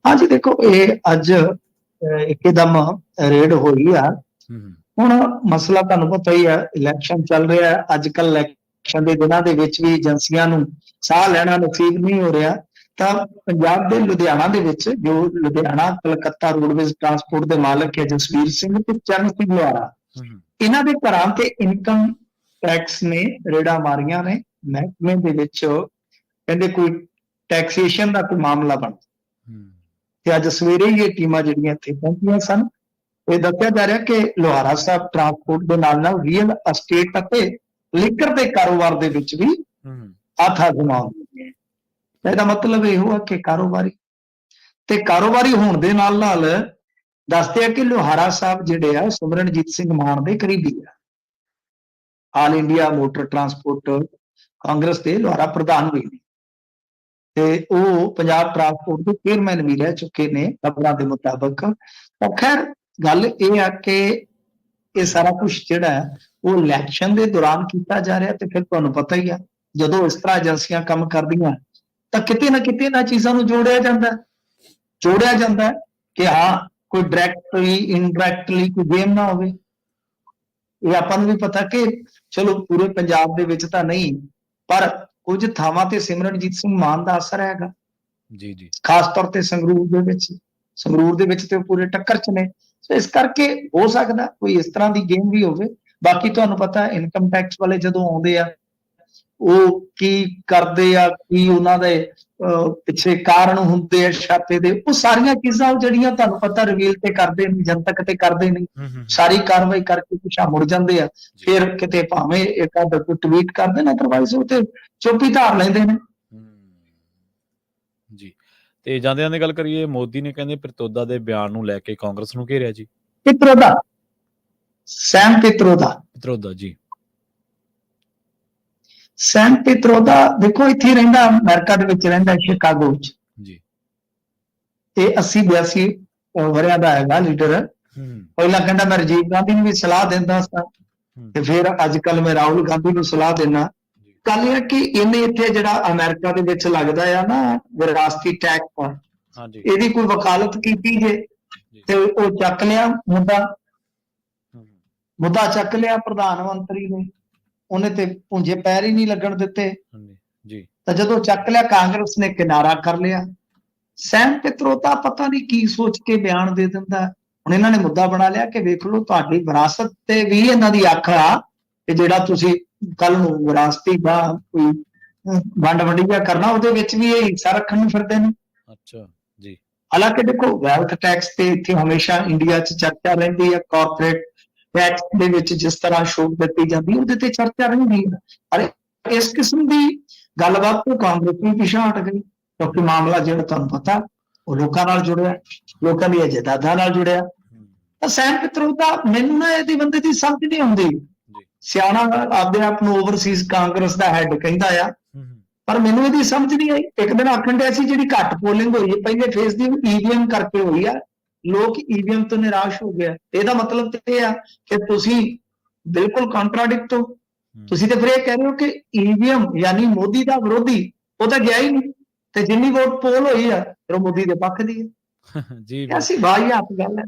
ਹਾਂਜੀ, ਦੇਖੋ ਇਹ ਅੱਜ ਇੱਕਦਮ ਰੇਡ ਹੋਈ ਆ। ਹੁਣ ਮਸਲਾ ਤੁਹਾਨੂੰ ਪਤਾ ਹੀ ਹੈ, ਇਲੈਕਸ਼ਨ ਚੱਲ ਰਿਹਾ ਹੈ ਅੱਜ ਕੱਲ। ਇਲੈਕਸ਼ਨ ਦੇ ਦਿਨਾਂ ਦੇ ਵਿੱਚ ਵੀ ਏਜੰਸੀਆਂ ਨੂੰ ਸਾਹ ਲੈਣਾ ਨਸੀਬ ਨਹੀਂ ਹੋ ਰਿਹਾ। ਤਾਂ ਪੰਜਾਬ ਦੇ ਲੁਧਿਆਣਾ ਦੇ ਵਿੱਚ ਜੋ ਲੁਧਿਆਣਾ ਕਲਕੱਤਾ ਰੋਡਵੇਜ਼ ਟਰਾਂਸਪੋਰਟ ਦੇ ਮਾਲਕ ਹੈ ਜਸਵੀਰ ਸਿੰਘ ਤੇ ਚਰਨ ਸਿੰਘ ਲੋਹਾਰਾ, ਇਹਨਾਂ ਦੇ ਘਰਾਂ ਤੇ ਇਨਕਮ ਟੈਕਸ ਨੇ ਰੇਡਾਂ ਮਾਰੀਆਂ ਨੇ। ਮਹਿਕਮੇ ਦੇ ਵਿੱਚ ਕਹਿੰਦੇ ਕੋਈ ਟੈਕਸੇਸ਼ਨ ਦਾ ਕੋਈ ਮਾਮਲਾ ਬਣ। ਤੇ ਅੱਜ ਸਵੇਰੇ ਹੀ ਇਹ ਟੀਮਾਂ ਜਿਹੜੀਆਂ ਇੱਥੇ ਪਹੁੰਚੀਆਂ ਸਨ, ਇਹ ਦੱਸਿਆ ਜਾ ਰਿਹਾ ਕਿ ਲੋਹਾਰਾ ਸਾਹਿਬ ਟਰਾਂਸਪੋਰਟ ਦੇ ਨਾਲ ਨਾਲ ਰੀਅਲ ਅਸਟੇਟ ਅਤੇ ਲਿਕਰ ਦੇ ਕਾਰੋਬਾਰ ਦੇ ਵਿੱਚ ਵੀ ਹੱਥ ਅਜਮਾਉਂਦੇ ਨੇ। ਇਹਦਾ ਮਤਲਬ ਇਹੋ ਹੈ ਕਿ ਕਾਰੋਬਾਰੀ ਹੋਣ ਦੇ ਨਾਲ ਨਾਲ ਦੱਸਦੇ ਆ ਕਿ ਲੋਹਾਰਾ ਸਾਹਿਬ ਜਿਹੜੇ ਆ ਸਿਮਰਨਜੀਤ ਸਿੰਘ ਮਾਨ ਦੇ ਕਰੀਬੀ ਆ। All India motor transport Congress ਦੇ ਲੋਹਾਰਾ ਪ੍ਰਧਾਨ ਵੀ ਨੇ ਤੇ ਉਹ ਪੰਜਾਬ ਟਰਾਂਸਪੋਰਟ ਦੇ ਚੇਅਰਮੈਨ ਵੀ ਰਹਿ ਚੁੱਕੇ ਨੇ ਖਬਰਾਂ ਦੇ ਮੁਤਾਬਕ। ਤਾਂ ਖੈਰ ਗੱਲ ਇਹ ਆ ਕਿ ਇਹ ਸਾਰਾ ਕੁਝ ਜਿਹੜਾ ਹੈ ਉਹ ਇਲੈਕਸ਼ਨ ਦੇ ਦੌਰਾਨ ਕੀਤਾ ਜਾ ਰਿਹਾ। ਤੇ ਫਿਰ ਤੁਹਾਨੂੰ ਪਤਾ ਹੀ ਆ ਜਦੋਂ ਇਸ ਤਰ੍ਹਾਂ ਏਜੰਸੀਆਂ ਕੰਮ ਕਰਦੀਆਂ ਤਾਂ ਕਿਤੇ ਨਾ ਕਿਤੇ ਇਹਨਾਂ ਚੀਜ਼ਾਂ ਨੂੰ ਜੋੜਿਆ ਜਾਂਦਾ ਕਿ ਹਾਂ ਕੋਈ ਡਾਇਰੈਕਟਲੀ ਇਨਡਾਇਰੈਕਟਲੀ ਕੋਈ ਗੇਮ ਨਾ ਹੋਵੇ। ਇਹ ਆਪਾਂ ਨੂੰ ਵੀ ਪਤਾ ਕਿ ਚਲੋ ਪੂਰੇ ਪੰਜਾਬ ਦੇ ਵਿੱਚ ਤਾਂ ਨਹੀਂ, ਪਰ ਕੁਝ ਥਾਵਾਂ ਤੇ ਸਿਮਰਨਜੀਤ ਸਿੰਘ ਮਾਨ ਦਾ ਅਸਰ ਹੈਗਾ ਜੀ, ਖਾਸ ਤੌਰ ਤੇ ਸੰਗਰੂਰ ਦੇ ਵਿੱਚ ਤੇ ਪੂਰੇ ਟੱਕਰ 'ਚ ਨੇ। ਸੋ ਇਸ ਕਰਕੇ ਹੋ ਸਕਦਾ ਕੋਈ ਇਸ ਤਰ੍ਹਾਂ ਦੀ ਗੇਮ ਵੀ ਹੋਵੇ। ਬਾਕੀ ਤੁਹਾਨੂੰ ਪਤਾ ਇਨਕਮ ਟੈਕਸ ਵਾਲੇ ਜਦੋਂ ਆਉਂਦੇ ਆ ਉਹ ਕੀ ਕਰਦੇ ਆ, ਕੀ ਉਹਨਾਂ ਦੇ ਪਿੱਛੇ ਕਾਰਨ ਹੁੰਦੇ ਆ ਛਾਪੇ ਦੇ, ਉਹ ਸਾਰੀਆਂ ਚੀਜ਼ਾਂ ਜਿਹੜੀਆਂ ਤੁਹਾਨੂੰ ਪਤਾ ਰਿਵੀਲ ਤੇ ਕਰਦੇ ਨਹੀਂ, ਜਨਤਕ ਤੇ ਕਰਦੇ ਨਹੀਂ। ਸਾਰੀ ਕਾਰਵਾਈ ਕਰਕੇ ਪਿਛਾ ਮੁੜ ਜਾਂਦੇ ਆ। ਫਿਰ ਕਿਤੇ ਭਾਵੇਂ ਇੱਕ ਅੱਧ ਕੋਈ ਟਵੀਟ ਕਰਦੇ ਨੇ, ਅਦਰਵਾਈਜ਼ ਉਹ ਤੇ ਚੁੱਪੀ ਧਾਰ ਲੈਂਦੇ ਨੇ ਜੀ। ਤੇ ਜਾਂਦੇ ਗੱਲ ਕਰੀਏ, ਮੋਦੀ ਨੇ ਕਹਿੰਦੇ ਪਿਤਰੋਦਾ ਦੇ ਬਿਆਨ ਨੂੰ ਲੈ ਕੇ ਕਾਂਗਰਸ ਨੂੰ ਘੇਰਿਆ ਜੀ। ਸੈਮ ਪਿਤਰੋਦਾ ਜੀ, ਸੈਮ ਪਿਤਰੋਦਾ ਦੇਖੋ ਇੱਥੇ ਰਹਿੰਦਾ, ਅਮਰੀਕਾ ਦੇ ਵਿੱਚ ਰਹਿੰਦਾ, ਸ਼ਿਕਾਗੋ ਚ ਜੀ। ਇਹ 80-82 ਵਰਿਆਂ ਦਾ ਹੈਗਾ ਲੀਡਰ। ਪਹਿਲਾਂ ਕਹਿੰਦਾ ਮੈਂ ਰਾਜੀਵ ਗਾਂਧੀ ਨੂੰ ਵੀ ਸਲਾਹ ਦਿੰਦਾ ਸਾਂ ਤੇ ਫਿਰ ਅੱਜ ਕੱਲ ਮੈਂ ਰਾਹੁਲ ਗਾਂਧੀ ਨੂੰ ਸਲਾਹ ਦਿੰਦਾ। ਗੱਲ ਇਹ ਕਿ ਇਹਨੇ ਇੱਥੇ ਜਿਹੜਾ ਅਮਰੀਕਾ ਦੇ ਵਿੱਚ ਲੱਗਦਾ ਆ ਨਾ ਵਿਰਾਸਤੀ ਟੈਕਸ, ਇਹਦੀ ਕੋਈ ਵਕਾਲਤ ਕੀਤੀ ਜੇ ਤੇ ਉਹ ਚੱਕ ਲਿਆ ਮੁੱਦਾ ਚੱਕ ਲਿਆ ਪ੍ਰਧਾਨ ਮੰਤਰੀ ਨੇ, ਉਹਨੇ ਤੇ ਪੁੰਜੇ ਪੈਰ ਹੀ ਨਹੀਂ ਲੱਗਣ ਦਿੱਤੇ ਜੀ। ਤਾਂ ਜਦੋਂ ਚੱਕ ਲਿਆ ਕਾਂਗਰਸ ਨੇ ਕਿਨਾਰਾ ਕਰ ਲਿਆ। ਸੈਮ ਪਿਤਰੋਦਾ ਪਤਾ ਨਹੀਂ ਕੀ ਸੋਚ ਕੇ ਬਿਆਨ ਦੇ ਦਿੰਦਾ। ਹੁਣ ਇਹਨਾਂ ਨੇ ਮੁੱਦਾ ਬਣਾ ਲਿਆ ਕਿ ਵੇਖ ਲਓ ਤੁਹਾਡੀ ਵਿਰਾਸਤ ਤੇ ਵੀ ਇਹਨਾਂ ਦੀ ਅੱਖ ਆ ਕਿ ਜਿਹੜਾ ਤੁਸੀਂ ਕੱਲ ਨੂੰ ਵਿਰਾਸਤੀ ਦਾ ਕੋਈ ਵੰਡ ਵੰਡੀਆਂ ਕਰਨਾ ਉਹਦੇ ਵਿੱਚ ਵੀ ਇਹ ਹਿੱਸਾ ਰੱਖਣ ਨੂੰ ਫਿਰਦੇ ਨੇ। ਅੱਛਾ ਜੀ। ਹਾਲਾਂਕਿ ਦੇਖੋ ਵੈਲਥ ਟੈਕਸ ਤੇ ਇੱਥੇ ਹਮੇਸ਼ਾ ਇੰਡੀਆ 'ਚ ਚਰਚਾ ਰਹਿੰਦੀ ਹੈ, ਕਾਰਪੋਰੇਟ ਟੈਕਸ ਦੇ ਵਿੱਚ ਜਿਸ ਤਰ੍ਹਾਂ ਛੋਟ ਦਿੱਤੀ ਜਾਂਦੀ ਉਹਦੇ ਤੇ ਚਰਚਾ ਰਹਿੰਦੀ ਹੈ। ਪਰ ਇਸ ਕਿਸਮ ਦੀ ਗੱਲਬਾਤ ਤੋਂ ਕਾਂਗਰਸ ਵੀ ਪਿਛਾਂਹ ਹਟ ਗਈ ਕਿਉਂਕਿ ਮਾਮਲਾ ਜਿਹੜਾ ਤੁਹਾਨੂੰ ਪਤਾ ਉਹ ਲੋਕਾਂ ਨਾਲ ਜੁੜਿਆ, ਲੋਕਾਂ ਦੀਆਂ ਜਾਇਦਾਦਾਂ ਨਾਲ ਜੁੜਿਆ। ਤਾਂ ਸੈਮ ਪਿਤਰੋਦਾ ਮੈਨੂੰ ਨਾ ਇਹਦੀ ਬੰਦੇ ਦੀ ਸਮਝ ਨਹੀਂ ਆਉਂਦੀ। ਸਿਆਣਾ ਆਪਦੇ ਆਪ ਨੂੰ ਓਵਰਸੀਜ਼ ਕਾਂਗਰਸ ਦਾ ਹੈਡ ਕਹਿੰਦਾ ਆ, ਪਰ ਮੈਨੂੰ ਇਹਦੀ ਸਮਝ ਨਹੀਂ ਆਈ। ਇੱਕ ਦਿਨ ਆਖਣ ਡਿਆ ਸੀ ਜਿਹੜੀ ਘੱਟ ਪੋਲਿੰਗ ਹੋਈ ਹੈ ਪਹਿਲੇ ਫੇਸ ਦੀ ਈਵੀਐਮ ਕਰਕੇ ਹੋਈ ਆ, ਲੋਕ ਈਵੀਐਮ ਤੋਂ ਨਿਰਾਸ਼ ਹੋ ਗਿਆ। ਇਹਦਾ ਮਤਲਬ ਤੇ ਇਹ ਆ ਕਿ ਤੁਸੀਂ ਬਿਲਕੁਲ ਕੰਟਰਾਡਿਕਟ ਹੋ। ਤੁਸੀਂ ਤੇ ਫਿਰ ਇਹ ਕਹਿ ਰਹੇ ਹੋ ਕਿ ਈਵੀਐਮ ਯਾਨੀ ਮੋਦੀ ਦਾ ਵਿਰੋਧੀ ਉਹ ਤਾਂ ਗਿਆ ਹੀ ਨਹੀਂ ਤੇ ਜਿੰਨੀ ਵੋਟ ਪੋਲ ਹੋਈ ਆ ਫਿਰ ਉਹ ਮੋਦੀ ਦੇ ਪੱਖ ਦੀ ਹੈ ਜੀ। ਐਸੀ ਵਾਹੀਆਤ ਗੱਲ ਹੈ।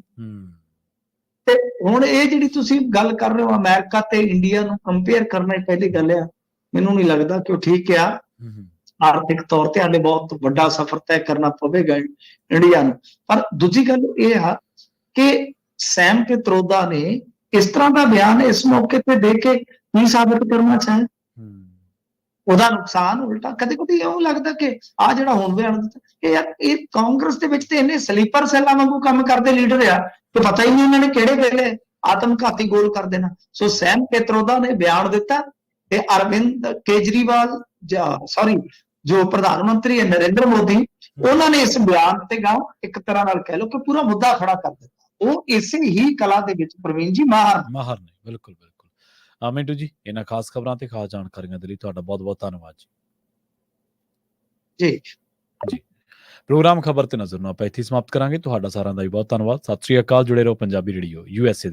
ਤੇ ਹੁਣ ਇਹ ਜਿਹੜੀ ਤੁਸੀਂ ਗੱਲ ਕਰ ਰਹੇ ਹੋ ਅਮਰੀਕਾ ਤੇ ਇੰਡੀਆ ਨੂੰ ਕੰਪੇਅਰ ਕਰਨਾ, ਪਹਿਲੀ ਗੱਲ ਆ ਮੈਨੂੰ ਨਹੀਂ ਲੱਗਦਾ ਕਿ ਉਹ ਠੀਕ ਆ। ਆਰਥਿਕ ਤੌਰ ਤੇ ਹਾਲੇ ਬਹੁਤ ਵੱਡਾ ਸਫ਼ਰ ਤੈਅ ਕਰਨਾ ਪਵੇਗਾ ਇੰਡੀਆ ਨੂੰ। ਪਰ ਦੂਜੀ ਗੱਲ ਇਹ ਆ ਕਿ ਸੈਮ ਪਿਤਰੋਦਾ ਨੇ ਇਸ ਤਰ੍ਹਾਂ ਦਾ ਬਿਆਨ ਇਸ ਮੌਕੇ ਤੇ ਦੇ ਕੇ ਕੀ ਸਾਬਿਤ ਕਰਨਾ ਚਾਹੇ। ਉਹਦਾ ਨੁਕਸਾਨ ਉਲਟਾ ਕਦੇ ਕਦੇ ਇਉਂ ਲੱਗਦਾ ਕਿ ਆ ਜਿਹੜਾ ਹੁਣ ਬਿਆਨ ਦਿੱਤਾ ਇਹ ਕਾਂਗਰਸ ਦੇ ਵਿੱਚ ਤੇ ਇੰਨੇ ਸਲੀਪਰ ਸੈੱਲਾਂ ਵਾਂਗੂ ਕੰਮ ਕਰਦੇ ਲੀਡਰ ਆ ਕਿ ਪਤਾ ਹੀ ਨਹੀਂ ਉਹਨਾਂ ਨੇ ਕਿਹੜੇ ਵੇਲੇ ਆਤਮਘਾਤੀ ਗੋਲ ਕਰ ਦੇਣਾ। ਸੋ ਸੈਮ ਪਿਤਰੋਦਾ ਨੇ ਬਿਆਨ ਦਿੱਤਾ ਤੇ ਅਰਵਿੰਦ ਕੇਜਰੀਵਾਲ ਜੋ ਪ੍ਰਧਾਨ ਮੰਤਰੀ ਹੈ ਨਰਿੰਦਰ ਮੋਦੀ, ਉਹਨਾਂ ਨੇ ਇਸ ਬਿਆਨ ਤੇ ਇੱਕ ਤਰ੍ਹਾਂ ਨਾਲ ਕਹਿ ਲਓ ਕਿ ਪੂਰਾ ਮੁੱਦਾ ਖੜਾ ਕਰ ਦਿੱਤਾ। ਉਹ ਇਸੇ ਹੀ ਕਲਾ ਦੇ ਵਿੱਚ ਪ੍ਰਵੀਨ ਜੀ ਮਾਹਰ ਨੇ। ਬਿਲਕੁਲ ਮਿੰਟੂ ਜੀ, ਇਹਨਾਂ ਖਾਸ ਖਬਰਾਂ ਤੇ ਖਾਸ ਜਾਣਕਾਰੀਆਂ ਦੇ ਲਈ ਤੁਹਾਡਾ ਬਹੁਤ ਬਹੁਤ ਧੰਨਵਾਦ ਜੀ। ਪ੍ਰੋਗਰਾਮ ਖਬਰ ਤੇ ਨਜ਼ਰ ਨੂੰ ਆਪਾਂ ਇੱਥੇ ਸਮਾਪਤ ਕਰਾਂਗੇ। ਤੁਹਾਡਾ ਸਾਰਿਆਂ ਦਾ ਵੀ ਬਹੁਤ ਧੰਨਵਾਦ। ਸਤਿ ਸ੍ਰੀ ਅਕਾਲ। ਜੁੜੇ ਰਹੋ ਪੰਜਾਬੀ ਰੇਡੀਓ USA।